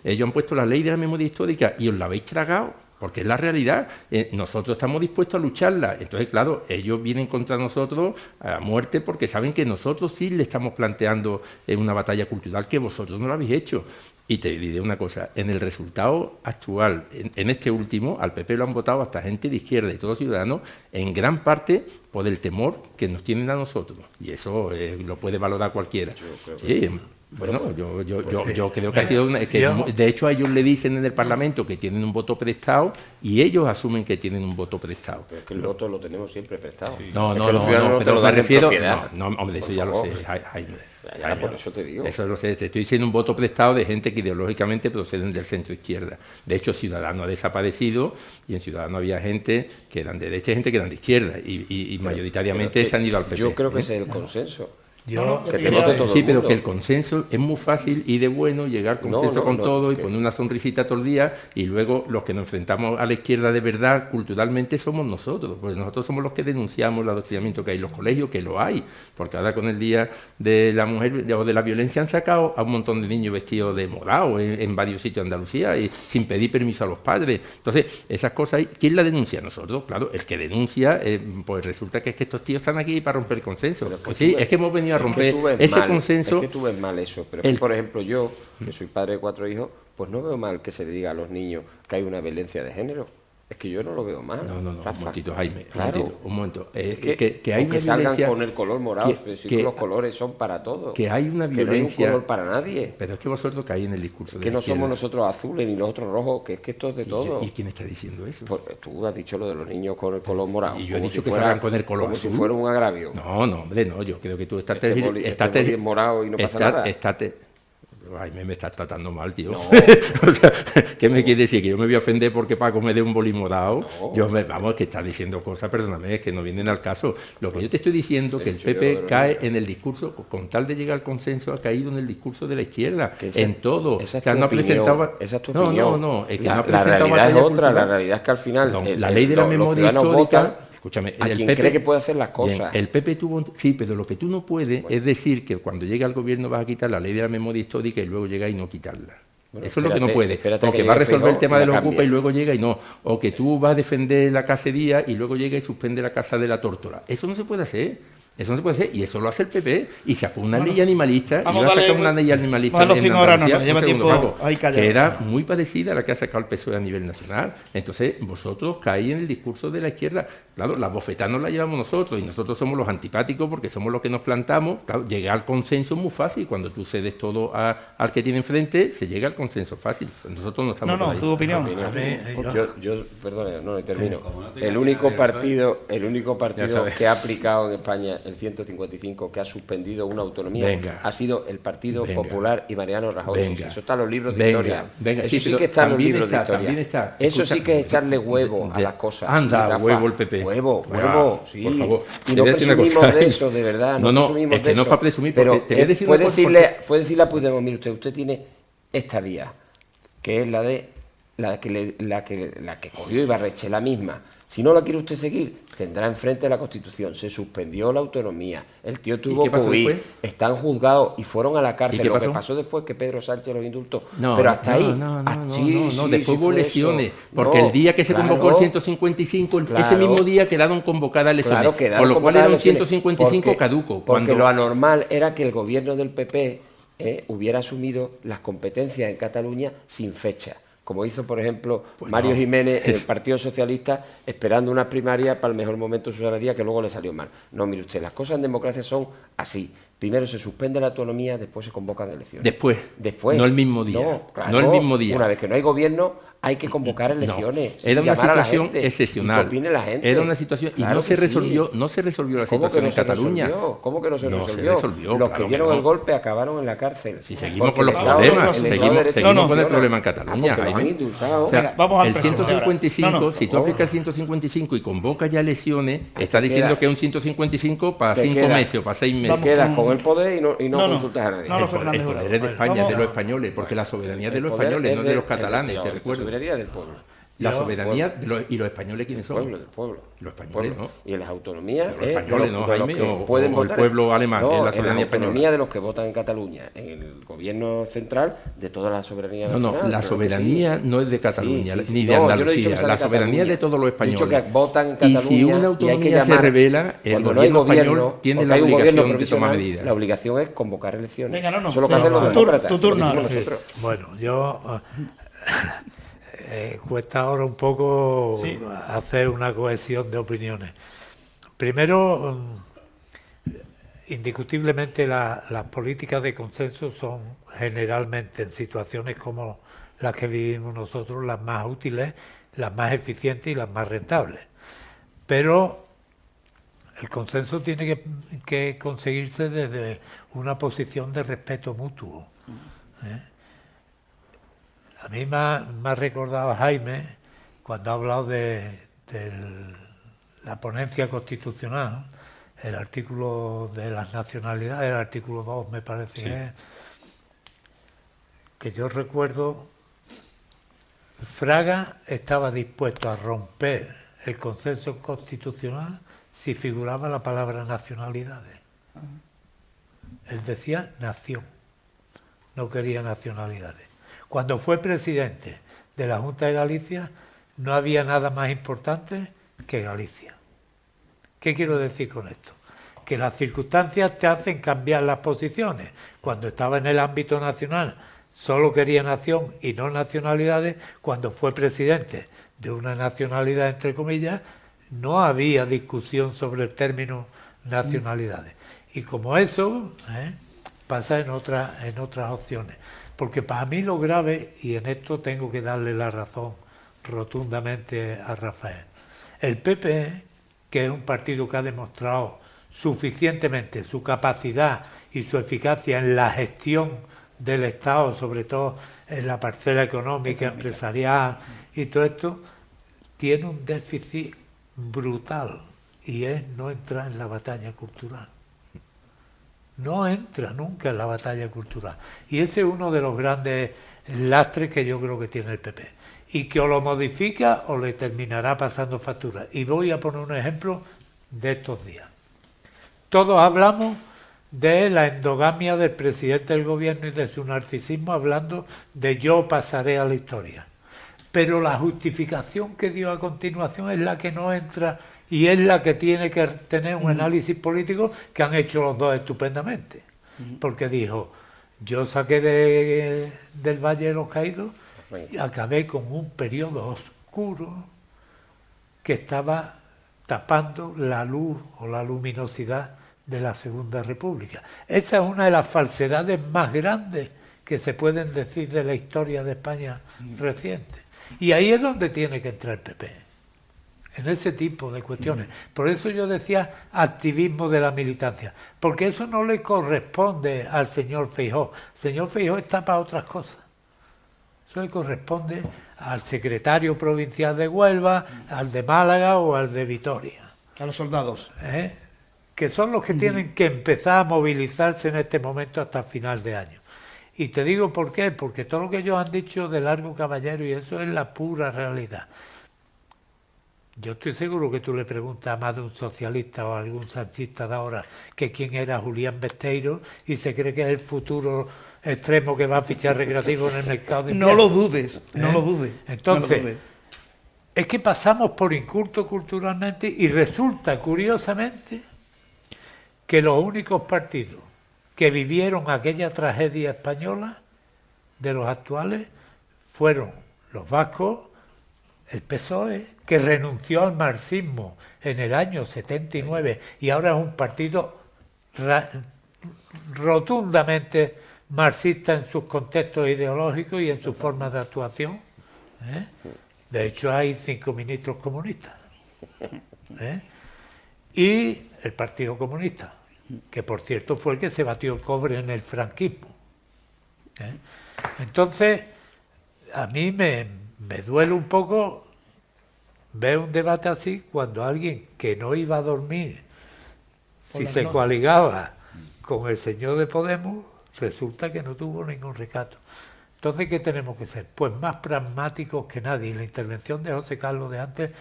Ellos han puesto la ley de la memoria histórica y os la habéis tragado. Porque es la realidad, nosotros estamos dispuestos a lucharla. Entonces, claro, ellos vienen contra nosotros a muerte porque saben que nosotros sí le estamos planteando una batalla cultural que vosotros no lo habéis hecho. Y te diré una cosa, en el resultado actual, en este último, al PP lo han votado hasta gente de izquierda y todos ciudadanos, en gran parte por el temor que nos tienen a nosotros. Y eso lo puede valorar cualquiera. Sí, bueno, yo creo que ha sido de hecho a ellos le dicen en el Parlamento que tienen un voto prestado y ellos asumen que tienen un voto prestado. Pero es que el voto lo tenemos siempre prestado. No, Es no, que los no, ciudadanos no, te pero lo me dan en refiero... propiedad. No, hombre, eso Por ya favor. lo sé, Jaime. Ya, por eso te digo. Eso lo sé, te estoy diciendo un voto prestado de gente que ideológicamente proceden del centro izquierda. De hecho, Ciudadanos ha desaparecido y en Ciudadanos había gente que eran de derecha y gente que eran de izquierda y mayoritariamente Pero es que se han ido al PP. Yo creo que ese es el consenso. Yo, Que te vote todo Sí, el pero mundo. que el consenso es muy fácil y de bueno llegar al consenso con todo y poner una sonrisita todo el día y luego los que nos enfrentamos a la izquierda de verdad culturalmente somos nosotros, porque nosotros somos los que denunciamos el adoctrinamiento que hay en los colegios, que lo hay, porque ahora con el Día de la Mujer o de la Violencia han sacado a un montón de niños vestidos de morado en varios sitios de Andalucía y sin pedir permiso a los padres. Entonces, esas cosas, ¿quién la denuncia? Nosotros, claro, el que denuncia, pues resulta que es que estos tíos están aquí para romper el consenso. Pues sí, es que hemos venido a romper ese consenso. Es que tú ves mal eso, pero es que, por ejemplo, yo, que soy padre de 4 hijos, pues no veo mal que se le diga a los niños que hay una violencia de género. Es que yo no lo veo mal. No, Rafa. un momentito, Jaime, Claro. un momento. Es Que hay o una que salgan violencia, con el color morado, que- pero sí que- que los colores son para todos. que hay una Que no hay un violencia, color para nadie. pero es que vosotros caéis en el discurso de Que la no izquierda. somos nosotros azules ni nosotros rojos, que es que esto es de todo. ¿Y quién está diciendo eso? Pues, tú has dicho lo de los niños con el color morado. Y yo he como dicho si que fuera- salgan con el color como azul. si fuera un agravio. No, hombre, no, yo creo que tú estás... Este boli es morado y no pasa nada. Ay, me estás tratando mal, tío. No. O sea, ¿qué me quieres decir? ¿Que yo me voy a ofender porque Paco me dé un boli morado? No. Vamos, que estás diciendo cosas, perdóname, que no vienen al caso. Lo que yo te estoy diciendo, que el Sí, yo PP lo cae digo. en el discurso, con tal de llegar al consenso, ha caído en el discurso de la izquierda, Que esa- en todo. esa es O sea, tu no ha opinión, presentado... esa es tu no, opinión. no, es que la, no ha la presentado realidad es batalla otra, la cultural. realidad es que al final Perdón, la ley de la los memoria ciudadanos histórica... votan Escúchame, a quien cree que puede hacer las cosas. Bien, el PP tuvo... Sí, pero lo que tú no puedes es decir que cuando llega al gobierno vas a quitar la ley de la memoria histórica y luego llega y no quitarla. Bueno, Eso es lo que no puede. espérate O que que va a llegue resolver el Feijóo tema y de la los cambie. ocupa y luego llega y no. O que tú vas a defender la cacería y luego llega y suspende la caza de la tórtola. Eso no se puede hacer. Eso no se puede hacer, y eso lo hace el PP, y sacó una ley animalista, y vamos va a a darle sacar una ley animalista más a los en 5 horas, Andalucía, nos lleva un segundo, tiempo Paco, ahí callado. que era muy parecida a la que ha sacado el PSOE a nivel nacional. Entonces, vosotros caéis en el discurso de la izquierda. Claro, la bofetada nos la llevamos nosotros, y nosotros somos los antipáticos porque somos los que nos plantamos. Claro, llegar al consenso es muy fácil. Cuando tú cedes todo al que tiene enfrente, se llega al consenso fácil. Nosotros no estamos por ahí. tu opinión. Yo perdona, no termino. Como no te El llames único nadie, partido sabes. que ha aplicado en España el 155, que ha suspendido una autonomía, Venga. ha sido el Partido Venga. Popular y Mariano Rajoy. Venga. Eso está en los libros de Venga, historia. venga, Eso sí, sí pero que está en los también libros de está, historia. también está. Eso Escucha, sí que es echarle huevo a de- las cosas. anda, Rafa. huevo el PP. Huevo, Bueno, sí. por favor. Y Te no voy a decir una presumimos cosa. de eso, de verdad. No, no, presumimos es que de no eso. es para presumir, porque Pero te voy a decir una puede cosa, decirle a Puigdemont, mire usted tiene esta vía, que es la que cogió Ibarreche, la misma. Si no la quiere usted seguir, tendrá enfrente la Constitución. Se suspendió la autonomía. El tío tuvo qué pasó que huir. después? Están juzgados y fueron a la cárcel. ¿Y qué Lo que pasó? pasó después es que Pedro Sánchez los indultó. No, pero hasta ahí. No, Sí, después hubo fue elecciones. eso. Porque No, el día que se claro, convocó el 155, ese claro. mismo día quedaron convocadas elecciones. Claro, quedaron con lo cual convocadas era un elecciones 155 caduco. Porque Cuando lo anormal era que el gobierno del PP hubiera asumido las competencias en Cataluña sin fecha. Como hizo, por ejemplo, Mario Jiménez en el Partido Socialista, esperando unas primarias para el mejor momento de su salida, que luego le salió mal. No, mire usted, las cosas en democracia son así. Primero se suspende la autonomía, después se convocan elecciones. Después. No el mismo día. No, claro, no el mismo día. Una vez que no hay gobierno, hay que convocar elecciones. Era una llamar a la situación gente, excepcional. y que opine la gente. Era una situación y Claro no se que resolvió, sí. no se resolvió la ¿Cómo que situación no en se Cataluña. resolvió? ¿Cómo que no se No se resolvió? resolvió, Los claro que dieron que el no. golpe acabaron en la cárcel. Si seguimos Porque con los el Estado- problemas, el Estado de seguimos Derecho con el funciona. problema en Cataluña, Porque los han Jaime. indultado. O sea, Venga, vamos al el presente ahora. 155, No, no, si tú aplicas el 155 y convocas ya elecciones, está te diciendo queda- que es un 155 para te 5 queda- meses o para 6 meses. Te quedas con el poder y no No, consultas a nadie. no, no, El Fernández poder Jurado. es de España, Vamos- es de los españoles, porque la soberanía es de El los poder españoles, es no de los catalanes, te La recuerdo. soberanía es del pueblo. La Yo- soberanía de los, y los españoles quiénes son. Del pueblo. Los españoles, Pueblo. ¿no? Y en las autonomías Los españoles, ¿no, de los Jaime? que O- pueden o el votar. pueblo alemán, No, es la en la soberanía autonomía española. de los que votan en Cataluña, en el gobierno central, de toda la soberanía No, nacional. la claro que soberanía sí. no es de Cataluña, Sí, sí, sí. ni de No, yo no he Andalucía. dicho que sea La de soberanía es de Cataluña. todos los He dicho españoles. que votan en Y si Cataluña una y hay que autonomía se llamar- revela, el cuando no hay gobierno español gobierno, tiene porque la hay un gobierno obligación de tomar provisional, medidas. la obligación es convocar elecciones. Venga, no, Eso es lo que hacen los tu demócratas. turno lo que ahora. decimos nosotros. Bueno, yo cuesta ahora un poco Sí. hacer una cohesión de opiniones. Primero, indiscutiblemente las políticas de consenso son generalmente en situaciones como las que vivimos nosotros las más útiles, las más eficientes y las más rentables. Pero el consenso tiene que conseguirse desde una posición de respeto mutuo. A mí me ha recordado Jaime, cuando ha hablado de la ponencia constitucional, el artículo de las nacionalidades, el artículo 2 me parece que yo recuerdo, Fraga estaba dispuesto a romper el consenso constitucional si figuraba la palabra nacionalidades. Él decía nación, no quería nacionalidades. Cuando fue presidente de la Junta de Galicia, no había nada más importante que Galicia. ¿Qué quiero decir con esto? Que las circunstancias te hacen cambiar las posiciones. Cuando estaba en el ámbito nacional, solo quería nación y no nacionalidades. Cuando fue presidente de una nacionalidad, entre comillas, no había discusión sobre el término nacionalidades. Y como eso, pasa en otras opciones. Porque para mí lo grave, y en esto tengo que darle la razón rotundamente a Rafael, el PP, que es un partido que ha demostrado suficientemente su capacidad y su eficacia en la gestión del Estado, sobre todo en la parcela económica, empresarial y todo esto, tiene un déficit brutal y es no entrar en la batalla cultural. No entra nunca en la batalla cultural. Y ese es uno de los grandes lastres que yo creo que tiene el PP. Y que o lo modifica o le terminará pasando factura. Y voy a poner un ejemplo de estos días. Todos hablamos de la endogamia del presidente del gobierno y de su narcisismo, hablando de yo pasaré a la historia. Pero la justificación que dio a continuación es la que no entra y es la que tiene que tener un análisis político que han hecho los dos estupendamente. Porque dijo, yo saqué del Valle de los Caídos y acabé con un periodo oscuro que estaba tapando la luz o la luminosidad de la Segunda República. Esa es una de las falsedades más grandes que se pueden decir de la historia de España reciente. Y ahí es donde tiene que entrar el PP. En ese tipo de cuestiones. Por eso yo decía activismo de la militancia, porque eso no le corresponde al señor Feijóo. El señor Feijóo está para otras cosas. Eso le corresponde al secretario provincial de Huelva, al de Málaga o al de Vitoria. A los soldados. Que son los que tienen que empezar a movilizarse en este momento hasta el final de año. Y te digo por qué, porque todo lo que ellos han dicho de Largo Caballero y eso es la pura realidad. Yo estoy seguro que tú le preguntas a más de un socialista o a algún sanchista de ahora que quién era Julián Besteiro y se cree que es el futuro extremo que va a fichar Recreativo en el mercado de No invierno. lo dudes, no lo dudes. Entonces, no lo dudes. es que pasamos por inculto culturalmente y resulta, curiosamente, que los únicos partidos que vivieron aquella tragedia española de los actuales fueron los vascos, el PSOE, que renunció al marxismo en el año 79 y ahora es un partido rotundamente marxista en sus contextos ideológicos y en sus formas de actuación. De hecho, hay 5 ministros comunistas. Y el Partido Comunista, que por cierto fue el que se batió el cobre en el franquismo. Entonces, a mí me duele un poco ver un debate así cuando alguien que no iba a dormir, si se coaligaba con el señor de Podemos, resulta que no tuvo ningún recato. Entonces, ¿qué tenemos que ser? Pues más pragmáticos que nadie. Y la intervención de José Carlos de antes,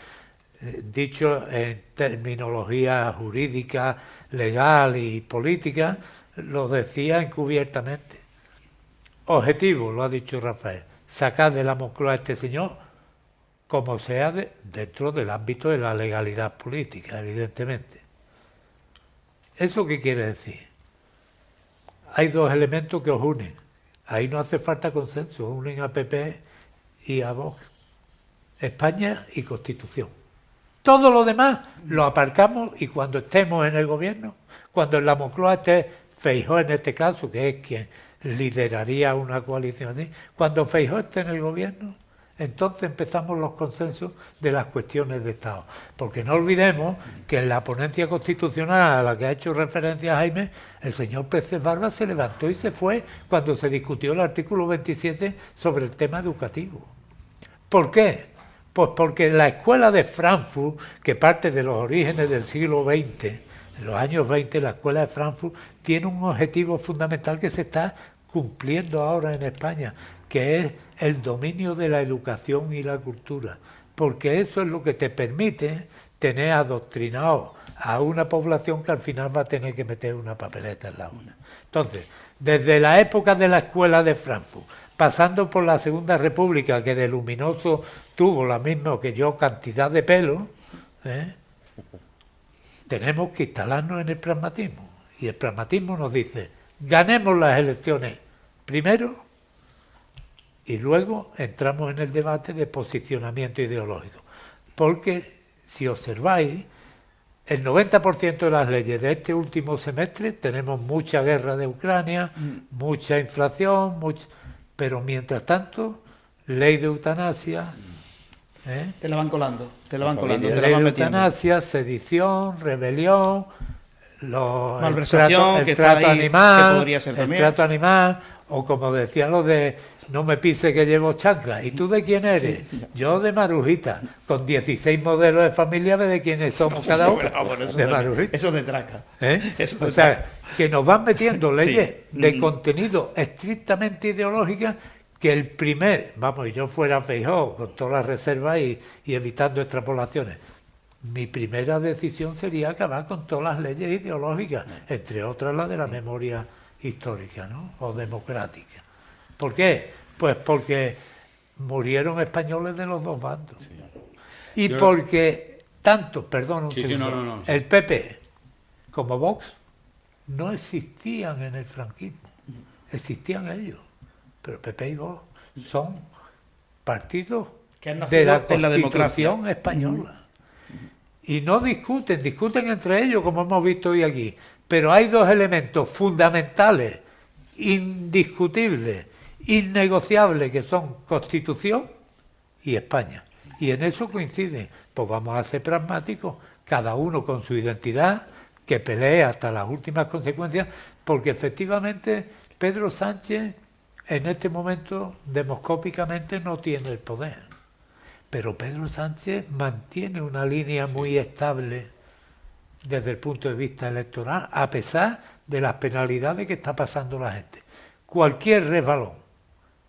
dicho en terminología jurídica, legal y política, lo decía encubiertamente. Objetivo, lo ha dicho Rafael, sacar de la Moncloa a este señor como sea dentro del ámbito de la legalidad política, evidentemente. ¿Eso qué quiere decir? Hay 2 elementos que os unen. Ahí no hace falta consenso, unen a PP y a Vox. España y Constitución. Todo lo demás lo aparcamos y cuando estemos en el gobierno, cuando en la Moncloa esté Feijóo en este caso, que es quien lideraría una coalición así, cuando Feijóo esté en el gobierno, entonces empezamos los consensos de las cuestiones de Estado. Porque no olvidemos que en la ponencia constitucional a la que ha hecho referencia Jaime, el señor Pérez Barba se levantó y se fue cuando se discutió el artículo 27 sobre el tema educativo. ¿Por qué? Pues porque la escuela de Frankfurt, que parte de los orígenes del siglo XX, en los años 20, la escuela de Frankfurt tiene un objetivo fundamental que se está cumpliendo ahora en España, que es el dominio de la educación y la cultura, porque eso es lo que te permite tener adoctrinado a una población que al final va a tener que meter una papeleta en la urna. Entonces, desde la época de la escuela de Frankfurt, pasando por la Segunda República, que de luminoso tuvo la misma que yo cantidad de pelo, tenemos que instalarnos en el pragmatismo. Y el pragmatismo nos dice, ganemos las elecciones primero y luego entramos en el debate de posicionamiento ideológico. Porque, si observáis, el 90% de las leyes de este último semestre tenemos mucha guerra de Ucrania, mucha inflación, pero mientras tanto, ley de eutanasia... Te la van colando, te la van colando. Ley Te la van de metiendo. eutanasia, sedición, rebelión, malversación, el trato animal, que podría ser el también. trato animal, o como decían los de no me pise que llevo chanclas. ¿Y tú de quién eres? Sí. Yo de Marujita, con 16 modelos de familia, ve de quiénes somos cada uno. Bueno, de Marujita. eso de traca. Eso de O sea, traca. que nos van metiendo leyes Sí. de contenido estrictamente ideológicas que el primer, vamos, y yo fuera Feijóo, con todas las reservas y evitando extrapolaciones, mi primera decisión sería acabar con todas las leyes ideológicas, entre otras la de la memoria histórica, ¿no? O democrática. ¿Por qué? Pues porque murieron españoles de los dos bandos. Sí. Y yo porque tanto, perdón un segundo, el PP como Vox no existían en el franquismo, existían ellos. Pero PP y Vox son partidos que han de la en la Constitución española. Y no discuten entre ellos, como hemos visto hoy aquí. Pero hay 2 elementos fundamentales, indiscutibles, innegociables, que son Constitución y España. Y en eso coinciden. Pues vamos a ser pragmáticos, cada uno con su identidad, que pelee hasta las últimas consecuencias, porque efectivamente Pedro Sánchez en este momento demoscópicamente no tiene el poder. Pero Pedro Sánchez mantiene una línea muy estable desde el punto de vista electoral, a pesar de las penalidades que está pasando la gente. Cualquier resbalón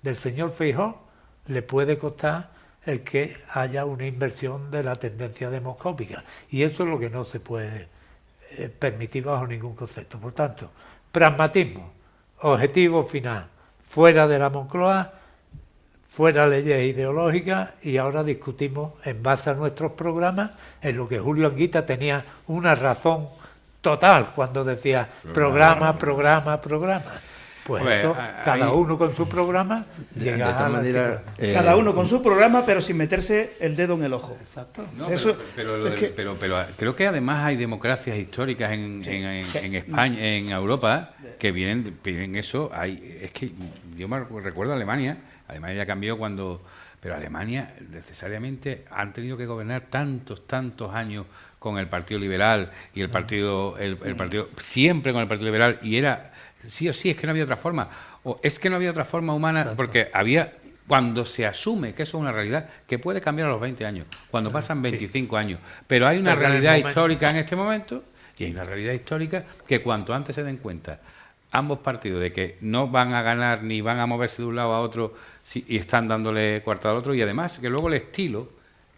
del señor Feijóo le puede costar el que haya una inversión de la tendencia demoscópica. Y eso es lo que no se puede permitir bajo ningún concepto. Por tanto, pragmatismo, objetivo final, fuera de la Moncloa, fuera leyes ideológicas, y ahora discutimos en base a nuestros programas, en lo que Julio Anguita tenía una razón total cuando decía programa. Pues Hombre, eso, cada uno con su programa llega a la manera, Cada uno con su programa, pero sin meterse el dedo en el ojo. Exacto. No, Eso, pero creo que además hay democracias históricas en España, en Europa, que vienen eso. Es que yo me recuerdo Alemania ya cambió pero Alemania necesariamente han tenido que gobernar tantos años con el Partido Liberal y el partido siempre con el Partido Liberal, y era sí o sí, es que no había otra forma, o es que no había otra forma humana. Exacto. Porque cuando se asume que eso es una realidad que puede cambiar a los 20 años, cuando pasan 25 años, pero hay una realidad histórica en este momento, y hay una realidad histórica que cuanto antes se den cuenta ambos partidos de que no van a ganar ni van a moverse de un lado a otro y están dándole coartada al otro, y además que luego el estilo,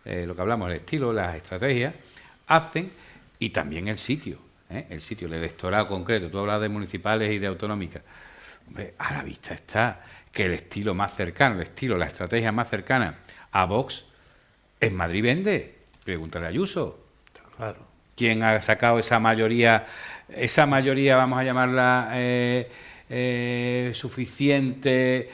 lo que hablamos, el estilo, las estrategias, hacen, y también el sitio, el electorado concreto. Tú hablas de municipales y de autonómicas. Hombre, a la vista está que el estilo más cercano, la estrategia más cercana a Vox en Madrid vende. Pregúntale a Ayuso. Claro. ¿Quién ha sacado esa mayoría, vamos a llamarla suficiente,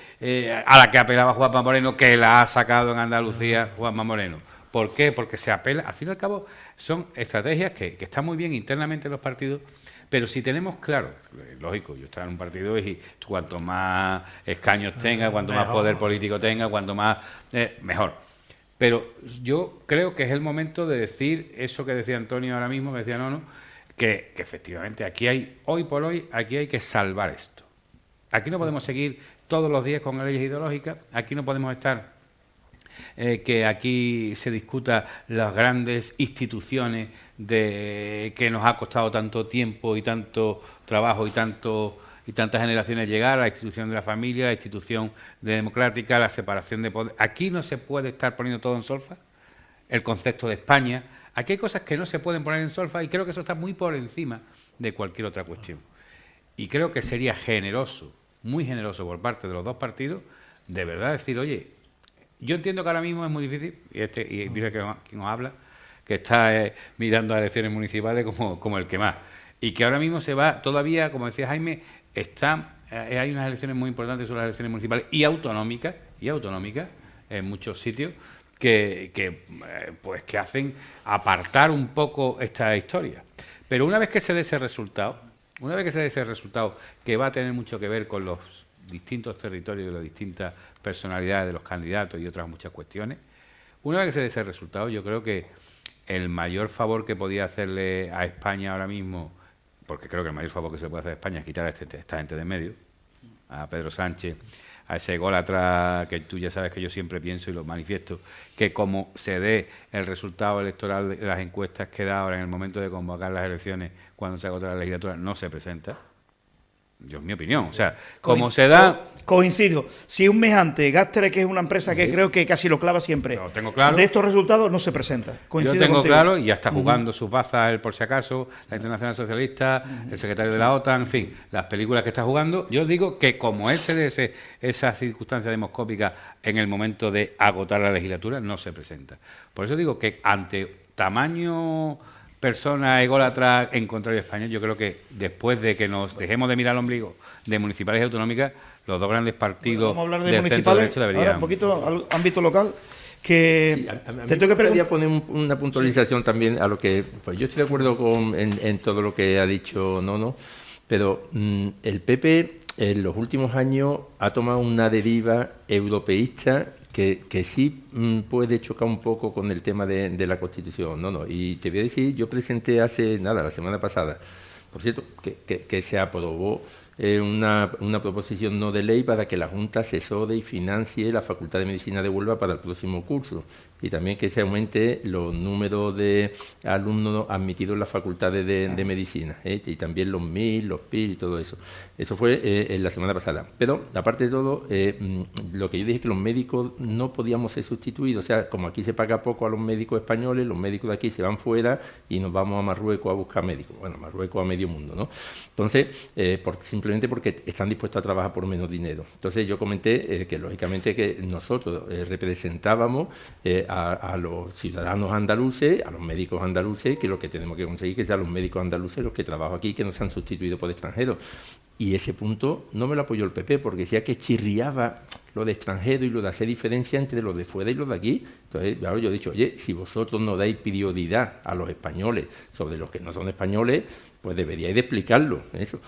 a la que apelaba Juanma Moreno, que la ha sacado en Andalucía Juanma Moreno? ¿Por qué? Porque se apela, al fin y al cabo, son estrategias que están muy bien internamente en los partidos, pero si tenemos claro, lógico, yo estaba en un partido y cuanto más escaños tenga, cuanto más poder político tenga, cuanto más, mejor. Pero yo creo que es el momento de decir eso que decía Antonio ahora mismo, que decía Nono, que efectivamente hoy por hoy hay que salvar esto. Aquí no podemos seguir todos los días con leyes ideológicas, aquí no podemos estar que aquí se discuta las grandes instituciones que nos ha costado tanto tiempo y tanto trabajo y tantas generaciones llegar, la institución de la familia, la institución democrática, la separación de poder. Aquí no se puede estar poniendo todo en solfa, el concepto de España. Aquí hay cosas que no se pueden poner en solfa, y creo que eso está muy por encima de cualquier otra cuestión. Y creo que sería generoso, muy generoso por parte de los dos partidos, de verdad decir, oye, yo entiendo que ahora mismo es muy difícil, y mira que nos habla, que está mirando a elecciones municipales como el que más, y que ahora mismo se va todavía, como decía Jaime, hay unas elecciones muy importantes, son las elecciones municipales y autonómicas en muchos sitios, que hacen apartar un poco esta historia. Pero una vez que se dé ese resultado, que va a tener mucho que ver con los distintos territorios y las distintas personalidades de los candidatos y otras muchas cuestiones, una vez que se dé ese resultado, yo creo que el mayor favor que podía hacerle a España ahora mismo, porque creo que el mayor favor que se puede hacer a España es quitar a esta gente de en medio, a Pedro Sánchez, a ese ególatra que tú ya sabes que yo siempre pienso y lo manifiesto, que como se dé el resultado electoral de las encuestas que da ahora en el momento de convocar las elecciones, cuando se agota la legislatura, no se presenta. Yo, es mi opinión. O sea, como se da... Coincido. Si un mes antes, Gastre, que es una empresa que creo que casi lo clava siempre, lo tengo claro, de estos resultados no se presenta. Coincido yo tengo contigo. claro, y ya está jugando sus bazas, él por si acaso, la Internacional Socialista, el secretario de la OTAN, en fin, las películas que está jugando. Yo digo que como él se dé esa circunstancia demoscópica en el momento de agotar la legislatura, no se presenta. Por eso digo que ante tamaño... persona ególatra en contrario a España, yo creo que después de que nos dejemos de mirar al ombligo de municipales y autonómicas, los dos grandes partidos del centro derecho deberían... Ahora un poquito al ámbito local, que sí, a mí te tengo que preguntar... poner una puntualización también a lo que... Pues yo estoy de acuerdo en todo lo que ha dicho Nono, pero el PP en los últimos años ha tomado una deriva europeísta que sí puede chocar un poco con el tema de la Constitución. Y te voy a decir, yo presenté la semana pasada, por cierto, que se aprobó una proposición no de ley para que la Junta asesore y financie la Facultad de Medicina de Huelva para el próximo curso. y también que se aumente los números de alumnos admitidos en las facultades de medicina, y también los MIR, los PIR y todo eso. Eso fue en la semana pasada. Pero, aparte de todo, lo que yo dije es que los médicos no podíamos ser sustituidos. O sea, como aquí se paga poco a los médicos españoles, los médicos de aquí se van fuera y nos vamos a Marruecos a buscar médicos. Bueno, Marruecos a medio mundo, ¿no? Entonces, simplemente porque están dispuestos a trabajar por menos dinero. Entonces, yo comenté que, lógicamente, que nosotros representábamos a los ciudadanos andaluces, a los médicos andaluces, que lo que tenemos que conseguir que sean los médicos andaluces los que trabajan aquí, que no sean sustituidos por extranjeros. Y ese punto no me lo apoyó el PP, porque decía que chirriaba lo de extranjero y lo de hacer diferencia entre los de fuera y los de aquí. Entonces, claro, yo he dicho, oye, si vosotros no dais prioridad a los españoles sobre los que no son españoles, pues deberíais de explicarlo. Eso.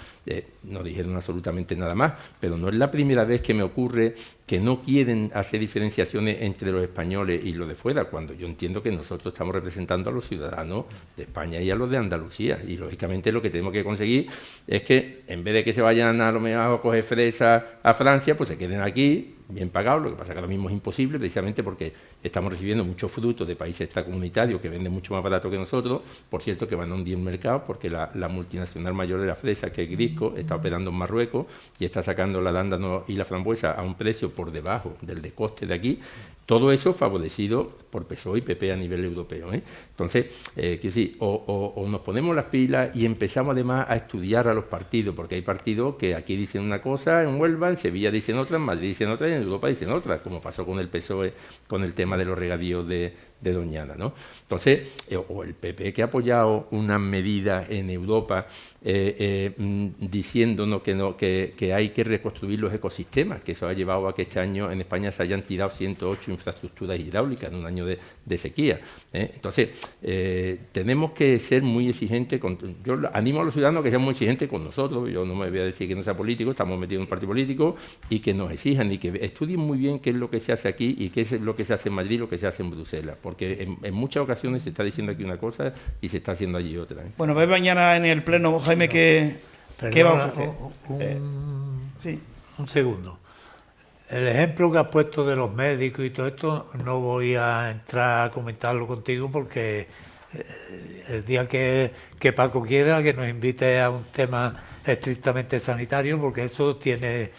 No dijeron absolutamente nada más, pero no es la primera vez que me ocurre que no quieren hacer diferenciaciones entre los españoles y los de fuera, cuando yo entiendo que nosotros estamos representando a los ciudadanos de España y a los de Andalucía, y lógicamente lo que tenemos que conseguir es que en vez de que se vayan a lo mejor a coger fresas a Francia, pues se queden aquí bien pagados. Lo que pasa es que ahora mismo es imposible, precisamente porque estamos recibiendo muchos frutos de países extracomunitarios que venden mucho más barato que nosotros, por cierto que van a hundir el mercado, porque la multinacional mayor de la fresa, que es Grisco, está operando en Marruecos y está sacando la arándano y la frambuesa a un precio por debajo del de coste de aquí. Todo eso favorecido por PSOE y PP a nivel europeo, ¿eh? Entonces, quiero decir, o nos ponemos las pilas y empezamos además a estudiar a los partidos, porque hay partidos que aquí dicen una cosa, en Huelva, en Sevilla dicen otra, en Madrid dicen otra y en Europa dicen otra, como pasó con el PSOE, con el tema de los regadíos de Doñana, ¿no? Entonces, o el PP, que ha apoyado unas medidas en Europa diciéndonos que hay que reconstruir los ecosistemas, que eso ha llevado a que este año en España se hayan tirado 108 infraestructuras hidráulicas en un año de sequía. Entonces, tenemos que ser muy exigentes. Yo animo a los ciudadanos a que sean muy exigentes con nosotros. Yo no me voy a decir que no sea político, estamos metidos en un partido político, y que nos exijan y que estudien muy bien qué es lo que se hace aquí y qué es lo que se hace en Madrid y lo que se hace en Bruselas, porque en muchas ocasiones se está diciendo aquí una cosa y se está haciendo allí otra. Bueno, ve mañana en el Pleno, Jaime, ¿qué vamos a hacer? Sí. Un segundo. El ejemplo que has puesto de los médicos y todo esto, no voy a entrar a comentarlo contigo, porque el día que Paco quiera que nos invite a un tema estrictamente sanitario, porque eso tiene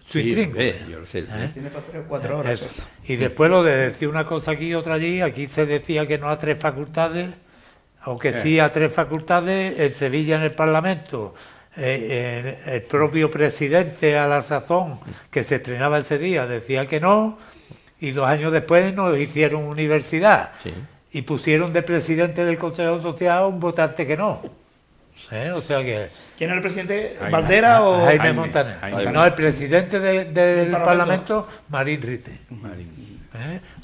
su intríngulo. Yo lo sé. Tiene para 3 o 4 horas. Eso. Y después lo de decir una cosa aquí y otra allí, aquí se decía que no a 3 facultades, aunque sí a 3 facultades, en Sevilla en el Parlamento. El propio presidente a la sazón, que se estrenaba ese día, decía que no, y 2 años después nos hicieron universidad, sí, y pusieron de presidente del Consejo Social un votante que no. O sea que... ¿Quién era el presidente? ¿Valdera o...? Jaime Montaner. No, el presidente del Parlamento, Marín Rite.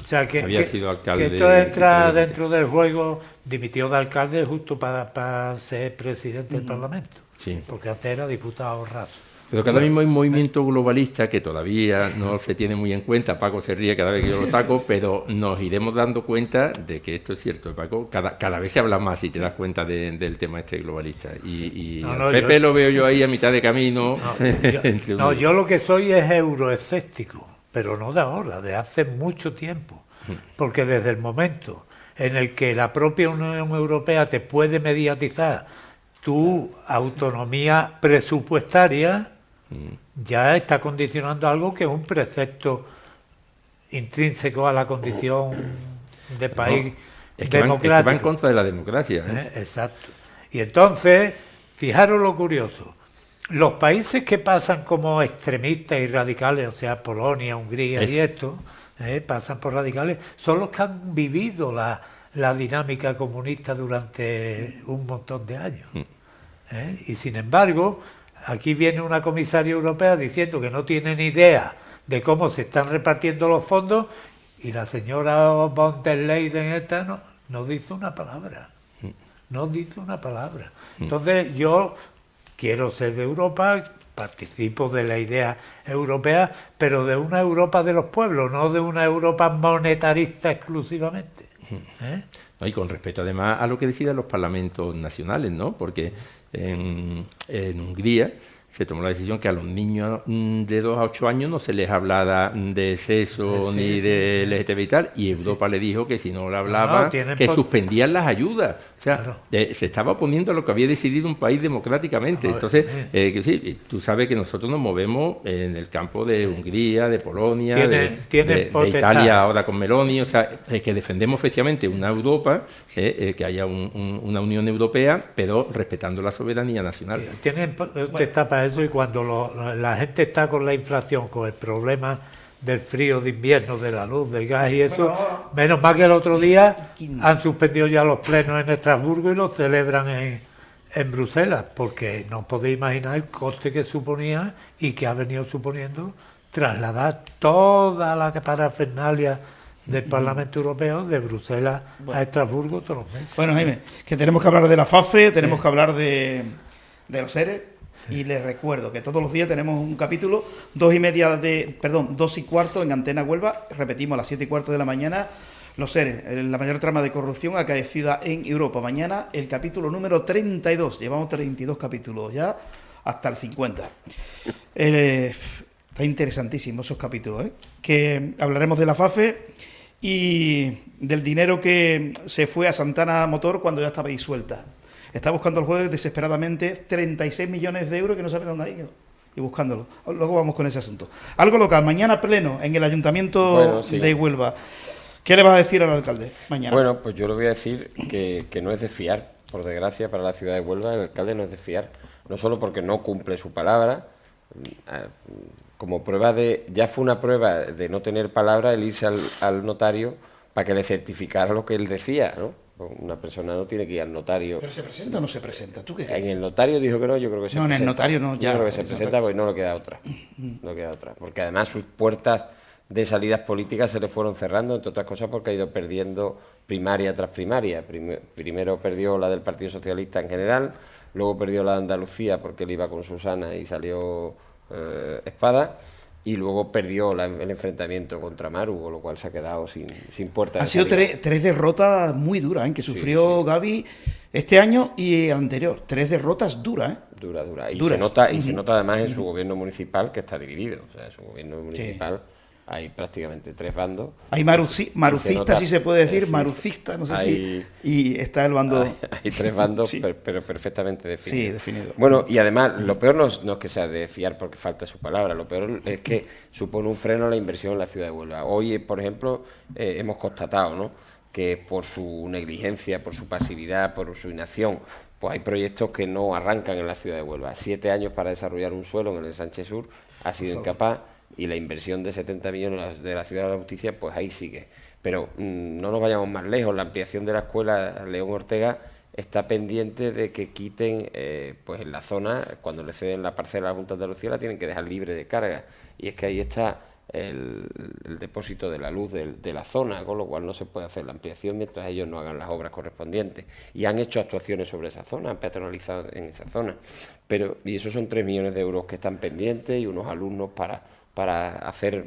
O sea que, había sido alcalde, que esto entra dentro del juego. Dimitió de alcalde justo para ser presidente del Parlamento. Sí. Porque antes era diputado raso. Pero que ahora mismo hay un movimiento globalista que todavía no se tiene muy en cuenta. Paco se ríe cada vez que yo lo saco, pero nos iremos dando cuenta de que esto es cierto. Paco, cada vez se habla más, si te das cuenta del tema este globalista. Y Pepe lo veo yo ahí a mitad de camino. Yo lo que soy es euroescéptico, pero no de ahora, de hace mucho tiempo. Porque desde el momento en el que la propia Unión Europea te puede mediatizar tu autonomía presupuestaria, ya está condicionando algo que es un precepto intrínseco a la condición de país democrático. Es que va en contra de la democracia. Exacto. Y entonces, fijaros lo curioso, los países que pasan como extremistas y radicales, o sea, Polonia, Hungría y esto, pasan por radicales, son los que han vivido la dinámica comunista durante un montón de años. Y sin embargo, aquí viene una comisaria europea diciendo que no tiene ni idea de cómo se están repartiendo los fondos, y la señora von der Leyen esta no dice una palabra. No dice una palabra. Entonces yo quiero ser de Europa, participo de la idea europea, pero de una Europa de los pueblos, no de una Europa monetarista exclusivamente. Y con respecto además a lo que decidan los parlamentos nacionales, ¿no? Porque en Hungría se tomó la decisión que a los niños de 2 a 8 años no se les hablara de sexo ni de LGTB y tal, y Europa le dijo que si no le hablaba, que suspendían las ayudas. O sea, se estaba oponiendo a lo que había decidido un país democráticamente. Entonces, que sí, tú sabes que nosotros nos movemos en el campo de Hungría, de Polonia, de Italia ahora con Meloni, o sea, que defendemos efectivamente una Europa, que haya una Unión Europea, pero respetando la soberanía nacional. Tienen potestad para eso, y cuando la gente está con la inflación, con el problema del frío de invierno, de la luz, del gas y eso, menos mal que el otro día han suspendido ya los plenos en Estrasburgo y los celebran en Bruselas, porque no podéis imaginar el coste que suponía y que ha venido suponiendo trasladar toda la parafernalia del Parlamento Europeo de Bruselas a Estrasburgo todos los meses. Bueno, Jaime, que tenemos que hablar de la FAFE, tenemos que hablar de los ERE. Y les recuerdo que todos los días tenemos un capítulo, 2:15 en Antena Huelva, repetimos a las 7:15 de la mañana, los ERE, la mayor trama de corrupción acaecida en Europa. Mañana el capítulo número 32, llevamos 32 capítulos ya, hasta el 50. Está interesantísimo esos capítulos, que hablaremos de la FAFE y del dinero que se fue a Santana Motor cuando ya estaba disuelta. Está buscando el juez desesperadamente 36 millones de euros que no sabe dónde ha ido. Y buscándolo. Luego vamos con ese asunto. Algo local, mañana pleno en el Ayuntamiento de Huelva. ¿Qué le vas a decir al alcalde mañana? Bueno, pues yo le voy a decir que no es de fiar. Por desgracia, para la ciudad de Huelva, el alcalde no es de fiar. No solo porque no cumple su palabra, como prueba ya fue una prueba de no tener palabra el irse al notario para que le certificara lo que él decía, ¿no? Una persona no tiene que ir al notario. ¿Pero se presenta o no se presenta? ¿Tú qué crees? En el notario dijo que no, yo creo que se presenta. No, en el notario no, ya. Yo creo que se presenta porque no le queda otra. No queda otra. Porque además sus puertas de salidas políticas se le fueron cerrando, entre otras cosas porque ha ido perdiendo primaria tras primaria. Primero perdió la del Partido Socialista en general, luego perdió la de Andalucía porque él iba con Susana y salió Espada, y luego perdió el enfrentamiento contra Maru, con lo cual se ha quedado sin puertas. Han sido tres derrotas muy duras, que sufrió Gaby este año y el anterior. 3 derrotas duras, Dura. Y duras. se nota además en su gobierno municipal, que está dividido. O sea, en su gobierno municipal hay prácticamente 3 bandos. Hay marucistas, si se puede decir, marucistas, no sé si... Y está el bando... Hay 3 bandos, pero perfectamente definidos. Sí, definido. Bueno, y además, lo peor no es que sea de fiar porque falta su palabra, lo peor es que supone un freno a la inversión en la ciudad de Huelva. Hoy, por ejemplo, hemos constatado, ¿no?, que por su negligencia, por su pasividad, por su inacción, pues hay proyectos que no arrancan en la ciudad de Huelva. 7 años para desarrollar un suelo en el Sánchez Sur, ha sido incapaz, y la inversión de 70 millones de la Ciudad de la Justicia, pues ahí sigue. Pero no nos vayamos más lejos, la ampliación de la escuela León Ortega está pendiente de que quiten, pues en la zona, cuando le ceden la parcela a la Junta de Andalucía, la tienen que dejar libre de carga. Y es que ahí está el depósito de la luz de la zona, con lo cual no se puede hacer la ampliación mientras ellos no hagan las obras correspondientes. Y han hecho actuaciones sobre esa zona, han peatonalizado en esa zona. Y esos son 3 millones de euros que están pendientes y unos alumnos para hacer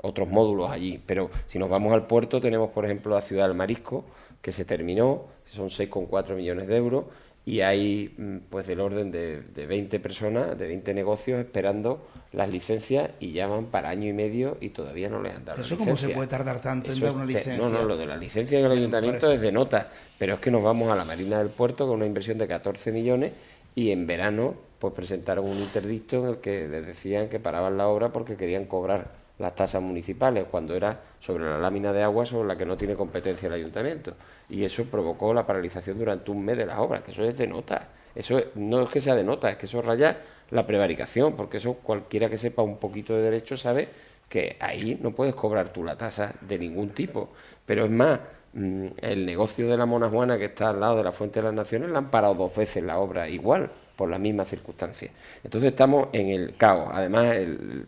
otros módulos allí. Pero si nos vamos al puerto, tenemos, por ejemplo, la Ciudad del Marisco, que se terminó, son 6,4 millones de euros, y hay pues del orden de 20 personas, de 20 negocios esperando las licencias, y ya van para año y medio y todavía no les han dado la licencia. ¿Cómo se puede tardar tanto en dar una licencia? No, lo de la licencia en el ayuntamiento es de nota, pero es que nos vamos a la Marina del Puerto con una inversión de 14 millones, y en verano pues presentaron un interdicto en el que les decían que paraban la obra porque querían cobrar las tasas municipales, cuando era sobre la lámina de agua sobre la que no tiene competencia el ayuntamiento. Y eso provocó la paralización durante un mes de las obras, que eso es de nota. Eso no es que sea de nota, es que eso raya la prevaricación, porque eso cualquiera que sepa un poquito de derecho sabe que ahí no puedes cobrar tú la tasa de ningún tipo. Pero es más, el negocio de la Mona Juana, que está al lado de la Fuente de las Naciones, le han parado 2 veces la obra igual, por las mismas circunstancias. Entonces estamos en el caos. Además,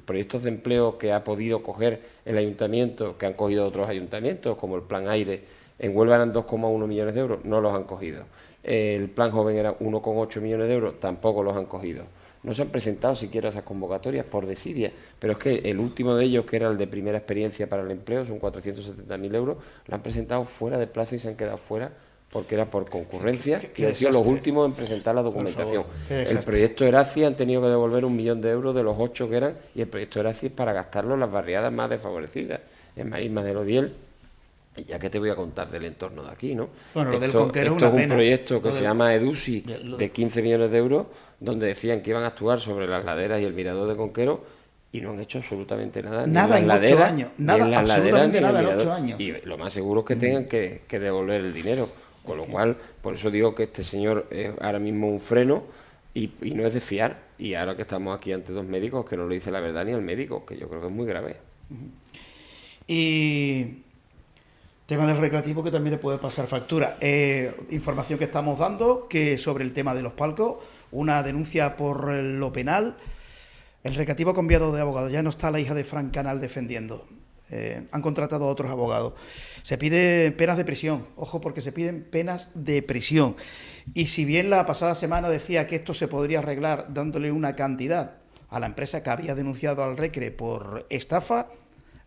proyectos de empleo que ha podido coger el ayuntamiento, que han cogido otros ayuntamientos, como el Plan Aire, en Huelva eran 2,1 millones de euros, no los han cogido. El Plan Joven era 1,8 millones de euros, tampoco los han cogido. No se han presentado siquiera esas convocatorias por desidia, pero es que el último de ellos, que era el de primera experiencia para el empleo, son 470.000 euros, lo han presentado fuera de plazo y se han quedado fuera porque era por concurrencia, Qué y han sido los desastre. últimos en presentar la documentación. Qué El desastre. proyecto Eraci han tenido que devolver 1 millón de euros de los 8 que eran, y el proyecto Eraci es para gastarlo en las barriadas más desfavorecidas, en Marismas del Odiel. Y ya que te voy a contar del entorno de aquí, ¿no? Bueno, lo del Esto Conquero es esto una un pena. proyecto que Lo se del- llama EDUSI, lo- de 15 millones de euros, donde decían que iban a actuar sobre las laderas y el mirador de Conquero, y no han hecho absolutamente nada. Nada ni en las 8 laderas, años, ni nada, en las laderas, absolutamente ni en el nada en mirador. 8 años. Y lo más seguro es que tengan que devolver el dinero. Con lo cual, por eso digo que este señor es ahora mismo un freno y no es de fiar. Y ahora que estamos aquí ante 2 médicos, que no le dice la verdad ni al médico, que yo creo que es muy grave. Y tema del recreativo que también le puede pasar factura. Información que estamos dando que sobre el tema de los palcos, una denuncia por lo penal. El recreativo ha cambiado de abogado, ya no está la hija de Frank Canal defendiendo. Han contratado a otros abogados. Se piden penas de prisión, ojo, porque se piden penas de prisión. Y si bien la pasada semana decía que esto se podría arreglar dándole una cantidad a la empresa que había denunciado al Recre por estafa,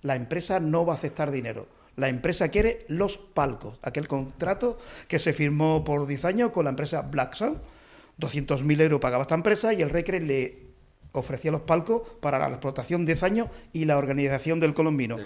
la empresa no va a aceptar dinero. La empresa quiere los palcos, aquel contrato que se firmó por 10 años con la empresa Blackstone. 200.000 euros pagaba esta empresa y el Recre le ofrecía los palcos para la explotación 10 años y la organización del colombino.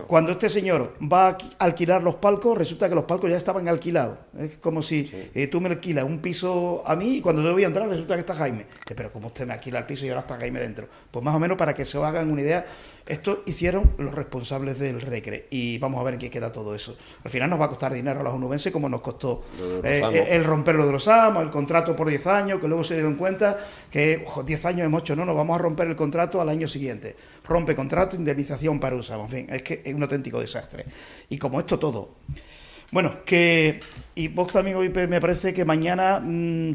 Cuando este señor va a alquilar los palcos, resulta que los palcos ya estaban alquilados. Es como si tú me alquilas un piso a mí y cuando yo voy a entrar resulta que está Jaime. Pero ¿cómo usted me alquila el piso y ahora está Jaime dentro? Pues más o menos para que se hagan una idea, esto hicieron los responsables del Recre y vamos a ver en qué queda todo eso. Al final nos va a costar dinero a los onubenses como nos costó el romper lo de los amos, el contrato por 10 años, que luego se dieron cuenta que 10 años hemos hecho, no, nos vamos a romper el contrato al año siguiente. Rompe contrato, indemnización para usamos. En fin, es que es un auténtico desastre. Y como esto todo. Bueno, y Vox también hoy me parece que mañana,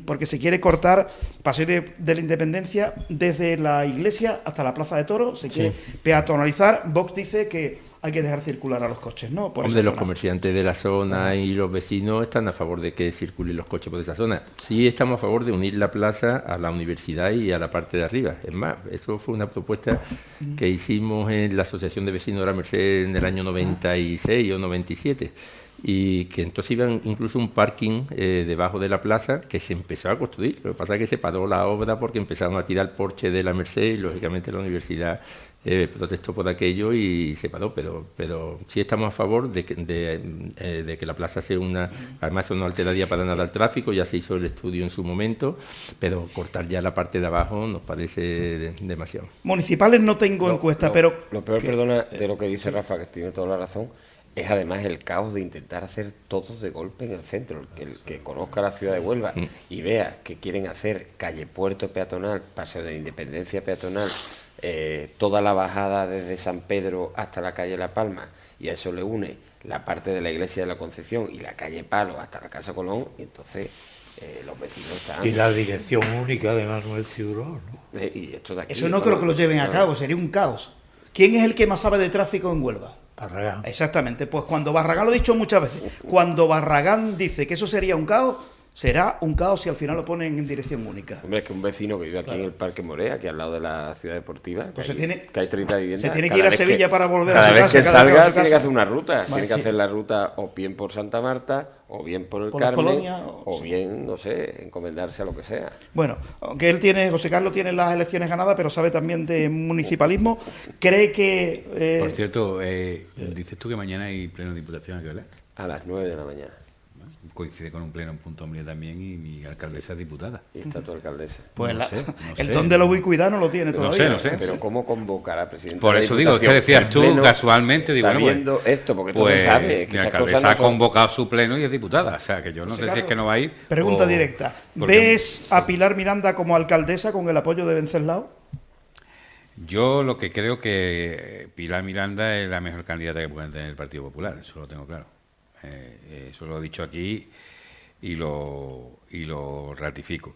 porque se quiere cortar Paseo de la Independencia desde la iglesia hasta la Plaza de Toros, se quiere peatonalizar. Vox dice que hay que dejar circular a los coches, ¿no? Por Hombre, esa los zona. comerciantes de la zona y los vecinos están a favor de que circulen los coches por esa zona. Sí estamos a favor de unir la plaza a la universidad y a la parte de arriba. Es más, eso fue una propuesta que hicimos en la Asociación de Vecinos de la Merced en el año 96 o 97. Y que entonces iban incluso un parking debajo de la plaza que se empezó a construir. Lo que pasa es que se paró la obra porque empezaron a tirar Porsche de la Merced y lógicamente la universidad protestó por aquello y se paró, pero sí estamos a favor de que la plaza sea además eso no alteraría para nada el tráfico, ya se hizo el estudio en su momento, pero cortar ya la parte de abajo nos parece demasiado. Municipales no tengo encuesta, pero... Lo peor, perdona, de lo que dice Rafa, que tiene toda la razón, es además el caos de intentar hacer todo de golpe en el centro. El que conozca la ciudad de Huelva y vea que quieren hacer calle Puerto peatonal, Paseo de la Independencia peatonal, toda la bajada desde San Pedro hasta la calle La Palma, y a eso le une la parte de la iglesia de la Concepción y la calle Palo hasta la Casa Colón, y entonces los vecinos están... Y la dirección única de Manuel Ciurón, ¿no? y esto de aquí, Eso no creo que lo lleven a cabo, sería un caos. ¿Quién es el que más sabe de tráfico en Huelva? Barragán. Exactamente, pues cuando Barragán, lo he dicho muchas veces, cuando Barragán dice que eso sería un caos, será un caos si al final lo ponen en dirección única. Hombre, es que un vecino que vive aquí en el Parque Morea, aquí al lado de la ciudad deportiva, Pues que hay 30 viviendas. se tiene que cada ir a vez Sevilla para volver a cada su vez casa, que cada vez que va a salga su tiene que casa. hacer una ruta, Vale, tiene que sí. hacer la ruta o bien por Santa Marta, o bien por el Por las Carmen, colonias, o sí. bien, no sé, encomendarse a lo que sea. Bueno, aunque José Carlos tiene las elecciones ganadas, pero sabe también de municipalismo, cree que... Por cierto, dices tú que mañana hay pleno de diputación aquí, ¿verdad? A las 9 de la mañana. Coincide con un pleno en Punto Hombre también y mi alcaldesa es diputada. Y está tu alcaldesa. pues no sé, no el sé. don de la ubicuidad no lo tiene No todavía. sé. Pero ¿cómo convocará presidente? Por de la eso digo, es que Diputación decías tú en pleno, casualmente, digo, bueno, sabiendo esto, porque tú pues sabes que mi estas alcaldesa cosas no ha son- convocado su pleno y es diputada. O sea, que yo no José sé si es Carlos, que no va a ir. Pregunta o- directa. porque ¿Ves a Pilar Miranda como alcaldesa con el apoyo de Venceslao? Yo lo que creo que Pilar Miranda es la mejor candidata que puede tener el Partido Popular, eso lo tengo claro. Eso lo he dicho aquí y lo ratifico.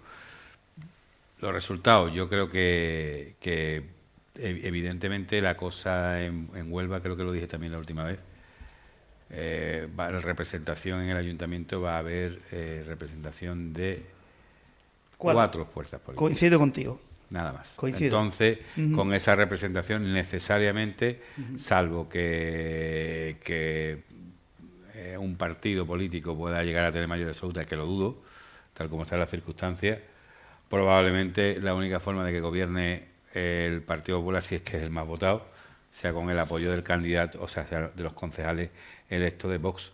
Los resultados, yo creo que evidentemente la cosa en Huelva, creo que lo dije también la última vez, la representación en el ayuntamiento va a haber representación de cuatro fuerzas políticas. Coincido contigo. Nada más. Coincido. Entonces, con esa representación necesariamente, salvo que un partido político pueda llegar a tener mayoría absoluta, que lo dudo, tal como están las circunstancias, probablemente la única forma de que gobierne el Partido Popular, si es que es el más votado, sea con el apoyo del candidato, o sea de los concejales electos de Vox.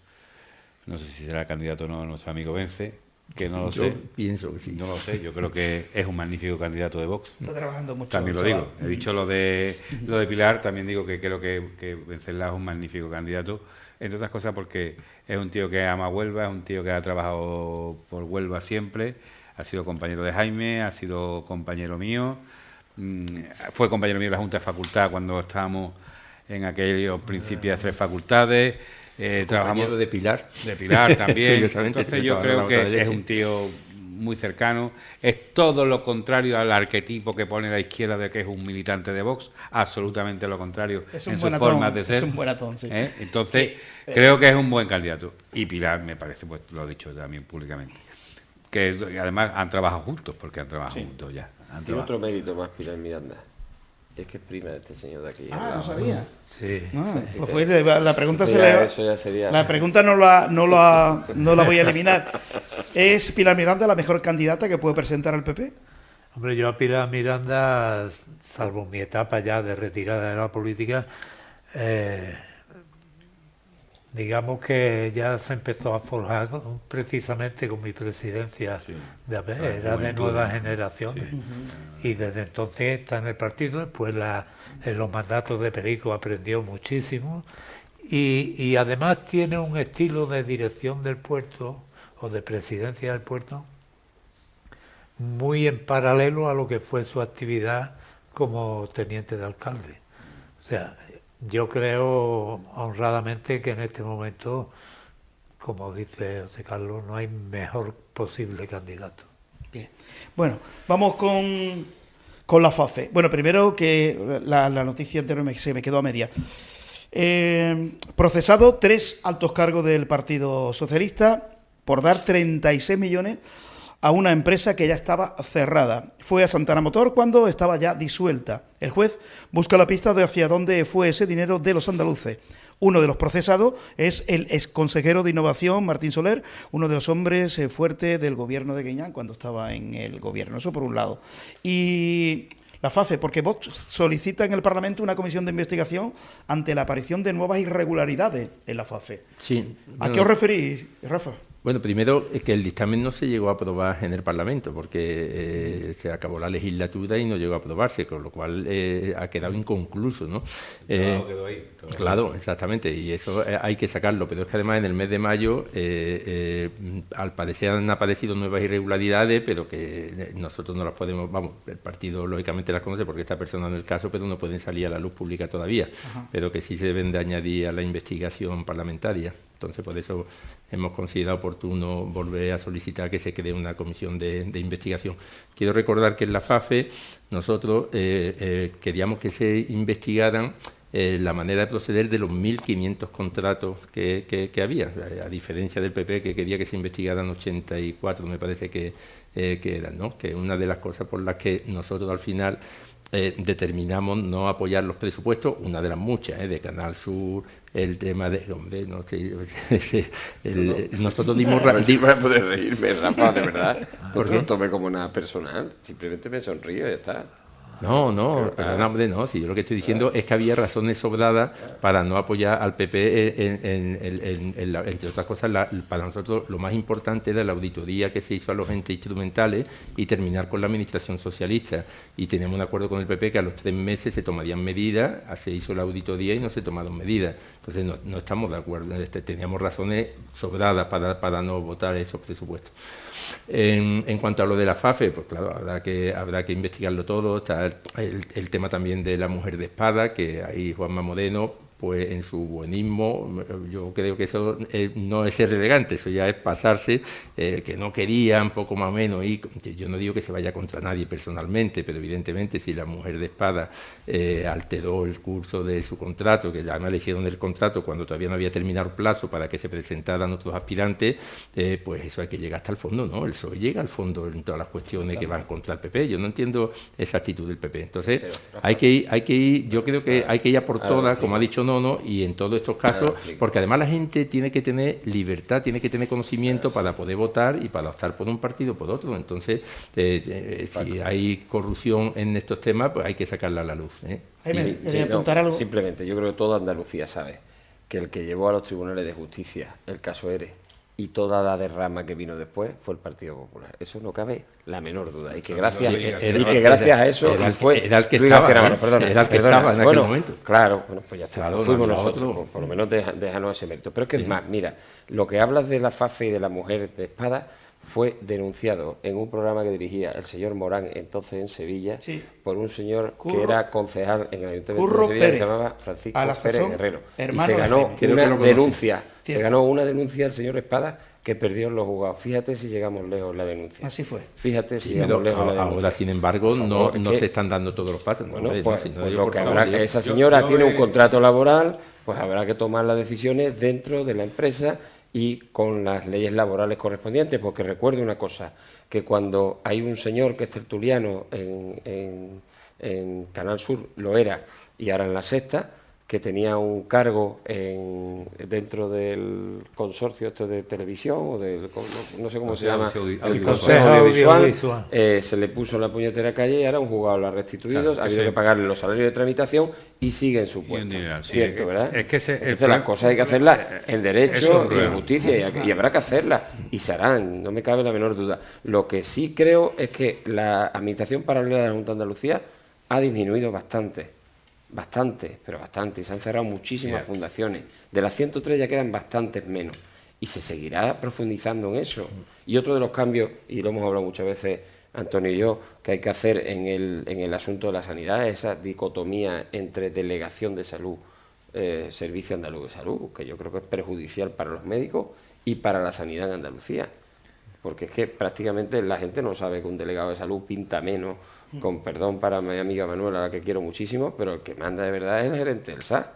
No sé si será el candidato o no nuestro amigo Vence, que no lo sé. Pienso que sí. No lo sé, yo creo que es un magnífico candidato de Vox. Está trabajando mucho. También lo digo. He dicho lo de Pilar, también digo que creo que Venceslao es un magnífico candidato, entre otras cosas porque es un tío que ama Huelva, es un tío que ha trabajado por Huelva siempre, ha sido compañero de Jaime, ha sido compañero mío, fue compañero mío de la Junta de Facultad cuando estábamos en aquellos principios de 3 facultades. Trabajamos de Pilar. De Pilar también. Entonces yo creo que es un tío muy cercano. Es todo lo contrario al arquetipo que pone la izquierda de que es un militante de Vox. Absolutamente lo contrario en sus formas de ser. Es un buen atón, sí. Entonces creo que es un buen candidato. Y Pilar me parece, pues lo he dicho también públicamente, que además han trabajado juntos, porque han trabajado juntos ya. Tiene otro mérito más Pilar Miranda. Es que es prima de este señor de aquí. No sabía. Sí. Pues fue, la pregunta eso ya sería. La pregunta no la voy a eliminar. ¿Es Pilar Miranda la mejor candidata que puede presentar al PP? Hombre, yo a Pilar Miranda, salvo mi etapa ya de retirada de la política, digamos que ya se empezó a forjar precisamente con mi presidencia de AP, era de nuevas generaciones. Y desde entonces está en el partido, después en los mandatos de Perico aprendió muchísimo y además tiene un estilo de dirección del puerto o de presidencia del puerto muy en paralelo a lo que fue su actividad como teniente de alcalde. O sea, yo creo honradamente que en este momento, como dice José Carlos, no hay mejor posible candidato. Bien. Bueno, vamos con la FAFE. Bueno, primero que la noticia anterior se me quedó a media. Procesado 3 altos cargos del Partido Socialista por dar 36 millones a una empresa que ya estaba cerrada. Fue a Santana Motor cuando estaba ya disuelta. El juez busca la pista de hacia dónde fue ese dinero de los andaluces. Uno de los procesados es el exconsejero de Innovación, Martín Soler, uno de los hombres fuertes del gobierno de Guiñán cuando estaba en el gobierno. Eso por un lado. Y la FAFE, porque Vox solicita en el Parlamento una comisión de investigación ante la aparición de nuevas irregularidades en la FAFE. Sí. ¿A qué os referís, Rafa? Bueno, primero es que el dictamen no se llegó a aprobar en el Parlamento porque se acabó la legislatura y no llegó a aprobarse, con lo cual ha quedado inconcluso, ¿no? Quedó ahí. Claro, exactamente, y eso hay que sacarlo, pero es que además en el mes de mayo al parecer han aparecido nuevas irregularidades, pero que nosotros no las podemos, vamos, el partido lógicamente las conoce porque está personando el caso, pero no pueden salir a la luz pública todavía, pero que sí se deben de añadir a la investigación parlamentaria. Entonces, por eso hemos considerado oportuno volver a solicitar que se cree una comisión de investigación. Quiero recordar que en la FAFE nosotros queríamos que se investigaran la manera de proceder de los 1.500 contratos que había, a diferencia del PP que quería que se investigaran 84, me parece que eran, ¿no? Que una de las cosas por las que nosotros al final determinamos no apoyar los presupuestos, una de las muchas, de Canal Sur, el tema de... Hombre, no sé, nosotros dimos... A ver si para poder reírme, Rafa, de verdad. ¿Por No qué? lo tomé como nada personal, simplemente me sonrío y ya está. No, perdona, hombre, no. Si yo lo que estoy diciendo es que había razones sobradas para no apoyar al PP, entre otras cosas, para nosotros lo más importante era la auditoría que se hizo a los entes instrumentales y terminar con la administración socialista. Y tenemos un acuerdo con el PP que a los 3 meses se tomarían medidas, se hizo la auditoría y no se tomaron medidas. Entonces no estamos de acuerdo, teníamos razones sobradas para no votar esos presupuestos. En cuanto a lo de la FAFE, pues claro, habrá que investigarlo todo. Está el tema también de la mujer de espada, que ahí Juanma Moreno, pues en su buenismo, yo creo que eso no es ser elegante, eso ya es pasarse, que no querían, poco más o menos, y yo no digo que se vaya contra nadie personalmente, pero evidentemente si la mujer de espada alteró el curso de su contrato, que además le hicieron el contrato cuando todavía no había terminado el plazo para que se presentaran otros aspirantes, pues eso hay que llegar hasta el fondo, ¿no? El PSOE llega al fondo en todas las cuestiones que van contra el PP. Yo no entiendo esa actitud del PP. Entonces, hay que ir, yo creo que hay que ir a por todas, como ha dicho no, y en todos estos casos, Claro, porque además la gente tiene que tener libertad, tiene que tener conocimiento para poder votar y para optar por un partido o por otro. Entonces, si hay corrupción en estos temas, pues hay que sacarla a la luz. Jaime, Sí, ¿quería sí, apuntar algo? simplemente, yo creo que toda Andalucía sabe que el que llevó a los tribunales de justicia el caso ERE y toda la derrama que vino después fue el Partido Popular. Eso no cabe la menor duda. Y que gracias, a eso era el que Luis estaba, García Navarro, perdona, era el que perdona. estaba en aquel momento. Claro, bueno, pues ya está. Claro, Fuimos no, nosotros, otro. por lo menos déjanos ese mérito. Pero es que es más, mira, lo que hablas de la FAFE y de la mujer de espada fue denunciado en un programa que dirigía el señor Morán, entonces en Sevilla, Sí. por un señor Curro- que era concejal en el Ayuntamiento Curro de Sevilla, que Pérez, se llamaba Francisco Alazazón, Pérez Guerrero. Y hermano se de ganó Jaime. Creo que una lo conocí. denuncia, se Cierto. ganó una denuncia el señor Espada que perdió en los juzgados. Fíjate si llegamos lejos en la denuncia. Así fue. Fíjate si Sí, llegamos pero lejos en la denuncia. ahora, sin embargo, Por no, favor, no es se que- están dando todos los pasos. Bueno, Hombre, pues, si no, pues yo, lo por que favor, habrá, yo- esa señora yo tiene un he- contrato laboral, pues habrá que tomar las decisiones dentro de la empresa y con las leyes laborales correspondientes, porque recuerde una cosa, que cuando hay un señor que es tertuliano en Canal Sur, lo era, y ahora en La Sexta, que tenía un cargo dentro del consorcio esto de televisión, o no sé cómo se llama, el Consejo Audiovisual, se le puso en la puñetera calle y ahora un juzgado lo ha restituido, Claro, ha habido ese- que pagarle los salarios de tramitación y sigue en su Y un puesto. dineral, sí, Cierto, es que- ¿verdad? es que ese- el Entonces problema- las cosas hay que hacerlas en Eso es derecho un y en problema. justicia, y habrá que hacerlas, y se harán, no me cabe la menor duda. Lo que sí creo es que la administración paralela de la Junta de Andalucía ha disminuido bastante, pero bastante, y se han cerrado muchísimas fundaciones. De las 103 ya quedan bastantes menos, y se seguirá profundizando en eso. Y otro de los cambios, y lo hemos hablado muchas veces Antonio y yo, que hay que hacer en el asunto de la sanidad, esa dicotomía entre delegación de salud, Servicio Andaluz de Salud, que yo creo que es perjudicial para los médicos y para la sanidad en Andalucía. Porque es que prácticamente la gente no sabe que un delegado de salud pinta menos, con perdón para mi amiga Manuela, a la que quiero muchísimo, pero el que manda de verdad es el gerente del SAS.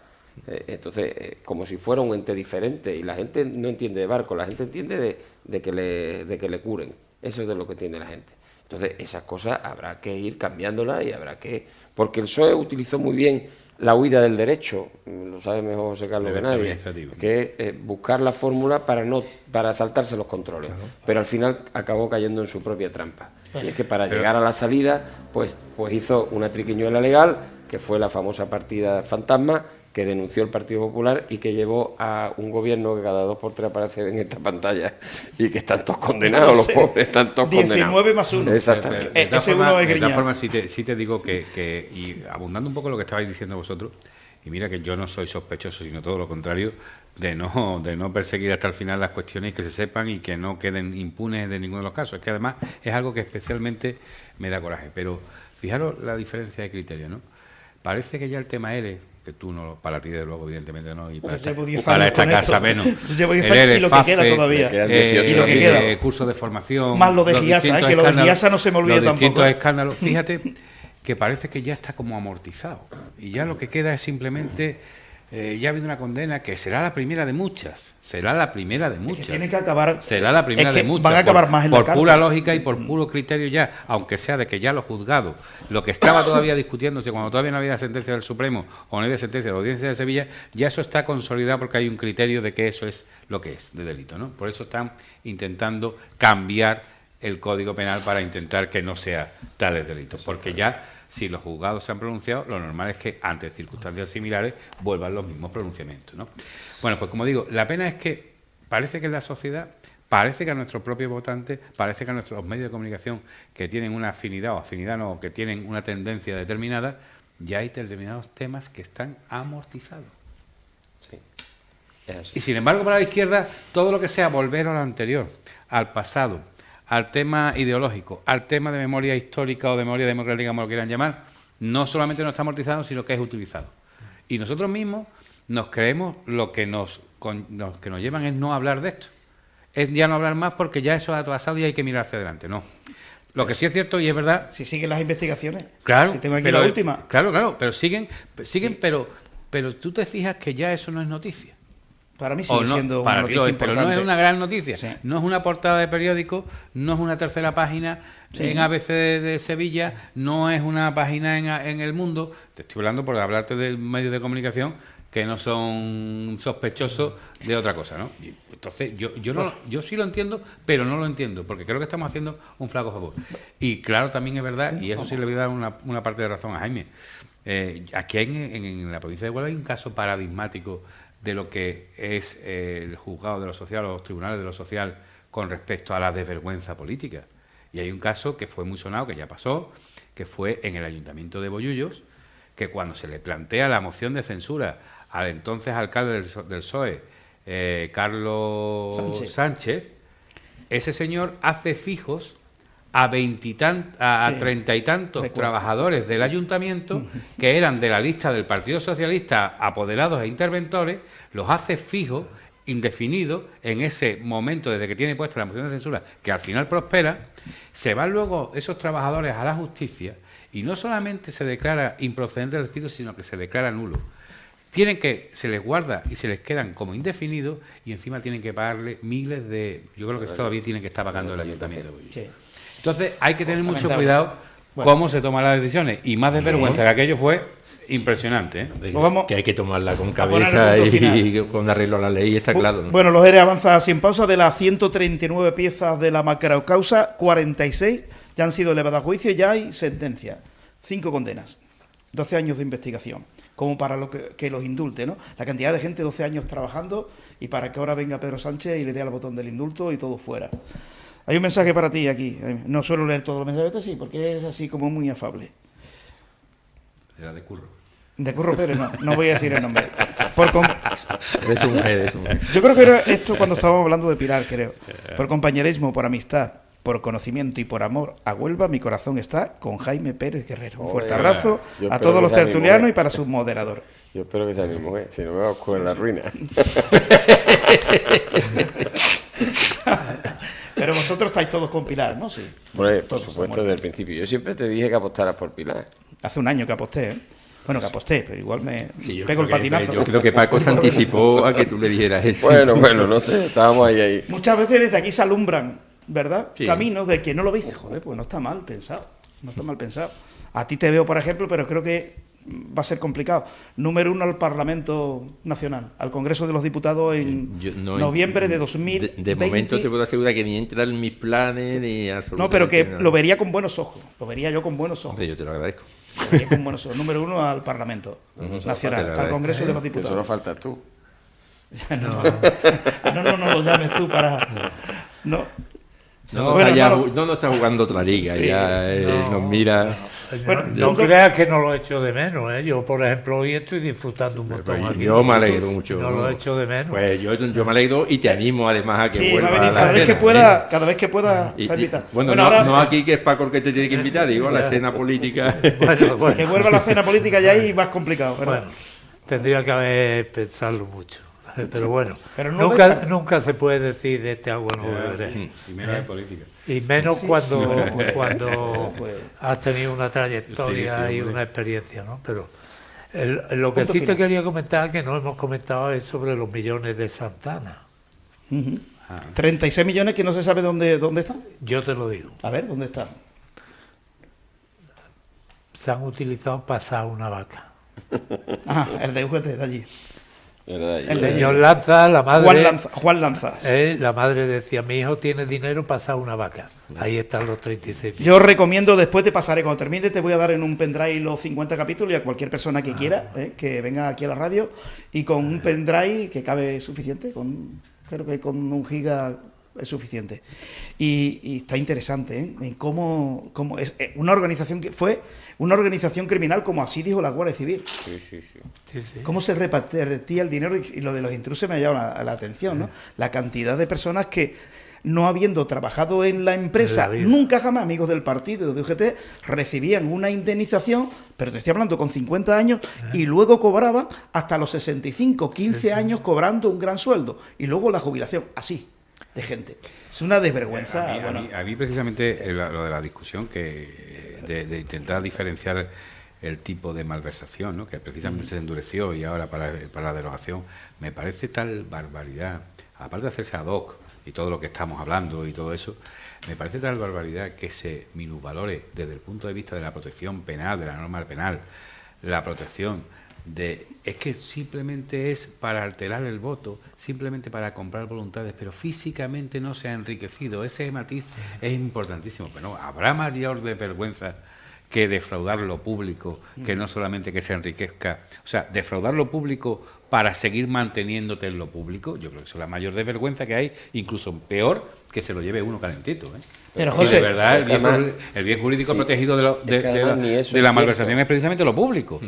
Entonces, como si fuera un ente diferente, y la gente no entiende de barco, la gente entiende de que le curen. Eso es de lo que entiende la gente. Entonces, esas cosas habrá que ir cambiándolas y habrá que... Porque el PSOE utilizó muy bien la huida del derecho, lo sabe mejor José Carlos que Derecho nadie, administrativo. que es buscar la fórmula para saltarse los controles, pero al final acabó cayendo en su propia trampa. Y es que para llegar a la salida, pues hizo una triquiñuela legal, que fue la famosa partida fantasma, que denunció el Partido Popular y que llevó a un gobierno que cada 2 por 3 aparece en esta pantalla y que están todos condenados, los pobres están todos 19 condenados. más 1. Exactamente. De todas Ese uno formas, es de todas Griñán. formas, sí te digo que, y abundando un poco lo que estabais diciendo vosotros, y mira que yo no soy sospechoso, sino todo lo contrario, de no perseguir hasta el final las cuestiones y que se sepan y que no queden impunes de ninguno de los casos. Es que además es algo que especialmente me da coraje. Pero fijaros la diferencia de criterio, ¿no? Parece que ya el tema L, que tú no, para ti de luego evidentemente no, y para Yo llevo 10 para años esta con casa esto. menos. Yo llevo 10 El años L, y lo que queda todavía. Me quedan 18 Y lo que queda. Cursos de formación. Más lo de los Giasa, distintos que lo de escándalos, Giasa no se me olvida los distintos tampoco. escándalos. Fíjate que parece que ya está como amortizado. Y ya lo que queda es simplemente... ya ha habido una condena que será la primera de muchas. Será la primera de muchas. tiene que acabar. Será la primera Es que de muchas. van a acabar más en la por cárcel. pura lógica y por puro criterio ya, aunque sea de que ya los juzgados, lo que estaba todavía discutiéndose cuando todavía no había sentencia del Supremo o no había sentencia de la Audiencia de Sevilla, ya eso está consolidado porque hay un criterio de que eso es lo que es de delito, ¿no? Por eso están intentando cambiar el Código Penal para intentar que no sea tales delitos, porque ya si los juzgados se han pronunciado, lo normal es que ante circunstancias similares vuelvan los mismos pronunciamientos, ¿no? Bueno, pues como digo, la pena es que parece que en la sociedad, parece que a nuestros propios votantes, parece que a nuestros medios de comunicación que tienen una afinidad o afinidad no, que tienen una tendencia determinada, ya hay determinados temas que están amortizados. Sí. Es así. Y sin embargo, para la izquierda, todo lo que sea volver a lo anterior, al pasado, al tema ideológico, al tema de memoria histórica o de memoria democrática, como lo quieran llamar, no solamente no está amortizado, sino que es utilizado. Y nosotros mismos nos creemos lo que nos llevan es no hablar de esto. Es ya no hablar más porque ya eso ha pasado y hay que mirar hacia adelante. No. Lo que sí es cierto y es verdad... Si siguen las investigaciones. Claro, Si tengo aquí pero, la última. Claro, pero siguen, pero tú te fijas que ya eso no es noticia. Para mí O sigue no, siendo para una ti noticia lo es, pero importante. no es una gran noticia. Sí. No es una portada de periódico, no es una tercera página en ABC de Sevilla, no es una página en El Mundo. Te estoy hablando por hablarte de medios de comunicación que no son sospechosos de otra cosa, ¿no? Y entonces, yo sí lo entiendo, pero no lo entiendo, porque creo que estamos haciendo un flaco favor. Y claro, también es verdad, y eso sí le voy a dar una parte de razón a Jaime, aquí en la provincia de Huelva hay un caso paradigmático de lo que es el juzgado de lo social o los tribunales de lo social con respecto a la desvergüenza política. Y hay un caso que fue muy sonado, que ya pasó, que fue en el Ayuntamiento de Bollullos, que cuando se le plantea la moción de censura al entonces alcalde del PSOE, Carlos Sánchez, ese señor hace fijos a treinta y tantos trabajadores del ayuntamiento que eran de la lista del Partido Socialista, apoderados e interventores, los hace fijos, indefinidos, en ese momento desde que tiene puesta la moción de censura, que al final prospera. Se van luego esos trabajadores a la justicia y no solamente se declara improcedente el despido, sino que se declara nulo. Se les guarda y se les quedan como indefinidos y encima tienen que pagarle miles de... Yo creo que todavía tienen que estar pagando el ayuntamiento. Sí. Entonces hay que tener mucho cuidado cómo se toman las decisiones, y más desvergüenza que aquello fue impresionante, ¿eh? Que hay que tomarla con cabeza y con arreglo a la ley, está claro, ¿no? Bueno, los ERE avanza sin pausa. De las 139 piezas de la macrocausa, 46 ya han sido elevadas a juicio y ya hay sentencia. 5 condenas, 12 años de investigación, como para que los indulte, ¿no? La cantidad de gente, 12 años trabajando, y para que ahora venga Pedro Sánchez y le dé al botón del indulto y todo fuera. Hay un mensaje para ti aquí. No suelo leer todos los mensajes, sí, porque es así como muy afable. Era de Curro. De Curro Pérez, no voy a decir el nombre. Yo creo que era esto cuando estábamos hablando de Pilar, creo. Por compañerismo, por amistad, por conocimiento y por amor a Huelva, mi corazón está con Jaime Pérez Guerrero. Un fuerte abrazo a todos los tertulianos y para su moderador. Yo espero que sea mi mujer, si no me va a coger la ruina. Pero vosotros estáis todos con Pilar, ¿no? Sí. Por supuesto, desde el principio. Yo siempre te dije que apostaras por Pilar. Hace un año que aposté, ¿eh? Bueno, que aposté, pero igual me pego el patinazo. Yo creo que Paco se anticipó a que tú le dijeras eso. Bueno, no sé, estábamos ahí. Muchas veces desde aquí se alumbran, ¿verdad? Sí. Caminos de que no lo veis, joder, pues no está mal pensado. No está mal pensado. A ti te veo, por ejemplo, pero creo que va a ser complicado. Número 1 al Parlamento Nacional, al Congreso de los Diputados en noviembre de 2020. De momento te puedo asegurar que ni entra en mis planes ni absolutamente. No, pero que lo vería con buenos ojos. Lo vería yo con buenos ojos. Hombre, yo te lo agradezco. Lo vería con buenos ojos. Número 1 al Parlamento Nacional, al Congreso de los Diputados. Que solo faltas tú. No lo llames tú para... No. No está jugando otra liga, sí, nos mira. Bueno, no creas que no lo echo de menos, ¿eh? Yo, por ejemplo, hoy estoy disfrutando un montón aquí. Yo me alegro mucho. No lo echo de menos. Pues yo me alegro y te animo además a que vuelva va a venir cada vez que pueda está invitado. Bueno, ahora, no aquí que es Paco el que te tiene que invitar, digo, a la escena política. Bueno. Que vuelva a la escena política ya ahí más complicado, ¿verdad? Bueno, tendría que pensarlo mucho. Pero bueno, pero nunca se puede decir de este agua no beberé. Y menos de política. Y menos cuando has tenido una trayectoria y una experiencia, ¿no? Pero lo que sí te quería comentar, que no hemos comentado, es sobre los millones de Santana. 36 millones que no se sabe dónde están. Yo te lo digo. A ver, ¿dónde están? Se han utilizado para asar una vaca. El de UGT de allí. El señor Lanza, la madre... Juan Lanza. La madre decía, mi hijo tiene dinero para asar una vaca. Ahí están los 36. Yo recomiendo, después te pasaré, cuando termine te voy a dar en un pendrive los 50 capítulos y a cualquier persona que quiera, que venga aquí a la radio, y con un pendrive que cabe suficiente, creo que con 1 giga es suficiente. Y está interesante, en cómo es una organización que fue una organización criminal, como así dijo la Guardia Civil. Sí. Cómo se repartía el dinero, y lo de los intrusos me ha llamado la atención, ¿no? La cantidad de personas que, no habiendo trabajado en la empresa, nunca jamás, amigos del partido de UGT, recibían una indemnización, pero te estoy hablando con 50 años, y luego cobraban hasta los 65, 15 años cobrando un gran sueldo, y luego la jubilación, así, de gente. Es una desvergüenza. A mí precisamente lo de la discusión de intentar diferenciar el tipo de malversación, ¿no? Que precisamente se endureció y ahora para la derogación, me parece tal barbaridad, aparte de hacerse ad hoc y todo lo que estamos hablando y todo eso, me parece tal barbaridad que se minusvalore desde el punto de vista de la protección penal, de la norma penal, la protección es que simplemente es para alterar el voto, simplemente para comprar voluntades, pero físicamente no se ha enriquecido. Ese matiz es importantísimo. Pero no, habrá mayor de vergüenza que defraudar lo público, que no solamente que se enriquezca. O sea, defraudar lo público para seguir manteniéndote en lo público, yo creo que eso es la mayor de vergüenza que hay, incluso peor que se lo lleve uno calentito, ¿eh? Pero, Y José, de verdad, el bien jurídico sí, protegido de la malversación es precisamente lo público.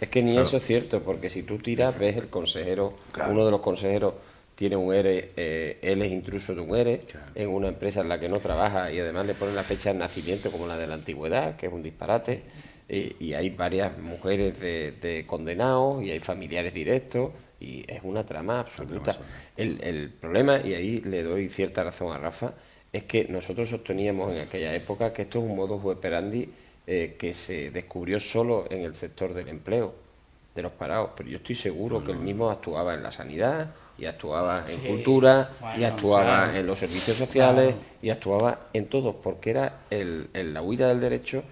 Es que ni eso es cierto, porque si tú tiras, ves el consejero, uno de los consejeros tiene un ERE, él es intruso de un ERE, en una empresa en la que no trabaja, y además le ponen la fecha de nacimiento como la de la antigüedad, que es un disparate, y hay varias mujeres de condenados, y hay familiares directos, y es una trama absoluta. El problema, y ahí le doy cierta razón a Rafa, es que nosotros sosteníamos en aquella época que esto es un modus operandi que se descubrió solo en el sector del empleo, de los parados, pero yo estoy seguro que él mismo actuaba en la sanidad, y actuaba en cultura, y actuaba en los servicios sociales, y actuaba en todo, porque era la huida del derecho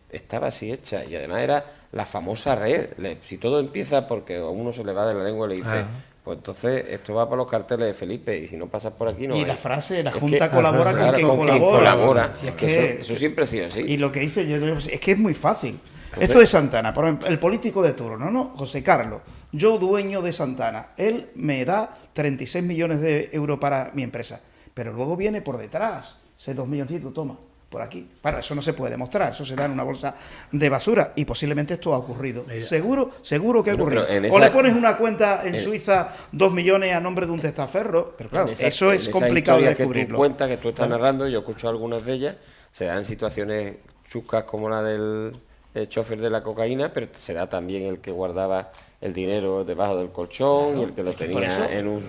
estaba así hecha, y además era la famosa red. Si todo empieza porque a uno se le va de la lengua y le dice, pues entonces esto va para los carteles de Felipe, y si no pasas por aquí no. Y hay. la frase, la Junta colabora con quien quien colabora. Si es que, eso siempre ha sido así. Y lo que dice yo es que es muy fácil. Esto de Santana, por ejemplo, el político de turno, ¿no? José Carlos, yo dueño de Santana, él me da 36 millones de euros para mi empresa, pero luego viene por detrás, ese 2 milloncitos, toma, por aquí. Para eso no se puede demostrar, eso se da en una bolsa de basura, y posiblemente esto ha ocurrido. Seguro que ha ocurrido. O le pones una cuenta en Suiza, 2 millones a nombre de un testaferro, pero claro, eso es complicado de descubrirlo. Que tú cuentas, que tú estás narrando, yo escucho algunas de ellas, se dan situaciones chuscas como la del chofer de la cocaína, pero se da también el que guardaba el dinero debajo del colchón, y el que lo tenía en un...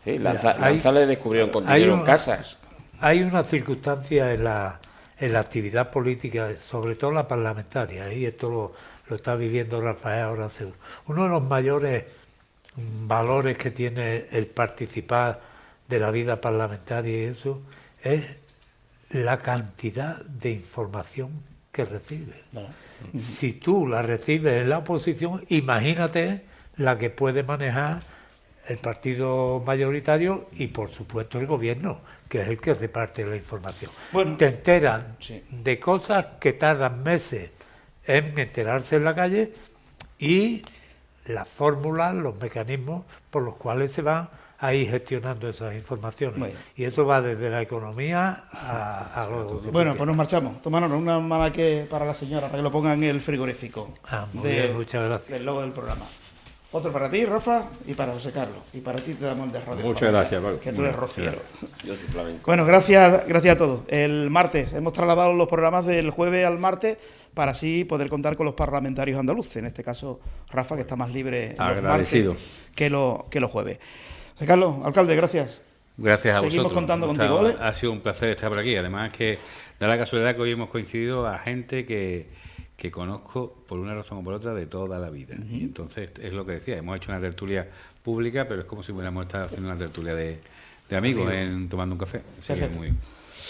Sí, Lanza le descubrieron con dinero en casas. Hay una circunstancia en la actividad política, sobre todo la parlamentaria, y esto lo está viviendo Rafael ahora seguro. Uno de los mayores valores que tiene el participar de la vida parlamentaria y eso es la cantidad de información que recibe. Si tú la recibes en la oposición, imagínate la que puede manejar el partido mayoritario y, por supuesto, el gobierno, que es el que reparte la información. Bueno, te enteran de cosas que tardan meses en enterarse en la calle, y las fórmulas, los mecanismos por los cuales se van a ir gestionando esas informaciones. Bueno. Y eso va desde la economía a lo... Bueno, pues nos marchamos. Tomanos una mala que para la señora, para que lo pongan en el frigorífico. Muy bien, muchas gracias. Del logo del programa. Otro para ti, Rafa, y para José Carlos. Y para ti te damos el de Radio. Muchas gracias, Paco. Que tú eres rociero. Yo bueno, gracias a todos. El martes hemos trasladado los programas del jueves al martes para así poder contar con los parlamentarios andaluces. En este caso, Rafa, que está más libre los martes que los jueves. José Carlos, alcalde, gracias. Gracias a vosotros. Seguimos contando contigo, ¿vale? Ha sido un placer estar por aquí. Además que da la casualidad que hoy hemos coincidido a gente que conozco por una razón o por otra de toda la vida. Y entonces es lo que decía, hemos hecho una tertulia pública, pero es como si hubiéramos estado haciendo una tertulia de amigos tomando un café. Sí, muy bien.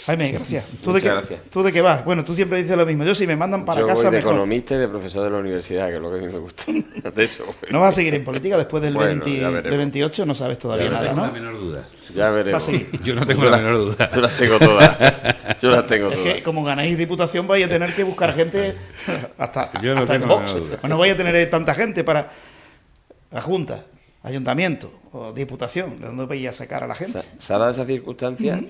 Jaime, gracias. ¿Tú de qué vas? Bueno, tú siempre dices lo mismo. Yo, si me mandan para casa, voy de mejor. Economista y de profesor de la universidad, que es lo que a mí me gusta. De eso, bueno. ¿No vas a seguir en política después del 28? No sabes todavía nada, ¿no? No tengo la menor duda. Ya veremos. Yo no tengo la menor duda. Yo las tengo todas. Es que como ganáis diputación vais a tener que buscar gente hasta tengo en Vox. la menor duda. No vais a tener tanta gente para la Junta, Ayuntamiento o Diputación. ¿De dónde vais a sacar a la gente? Se ha dado esa circunstancia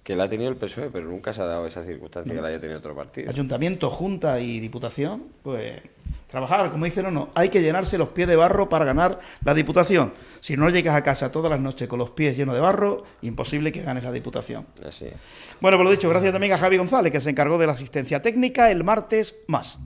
que la ha tenido el PSOE, pero nunca se ha dado esa circunstancia que la haya tenido otro partido. Ayuntamiento, Junta y Diputación, pues trabajar, como dicen o no, hay que llenarse los pies de barro para ganar la Diputación. Si no llegas a casa todas las noches con los pies llenos de barro, imposible que ganes la Diputación. Así es. Bueno, pues lo dicho, gracias también a Javi González, que se encargó de la asistencia técnica. El martes más.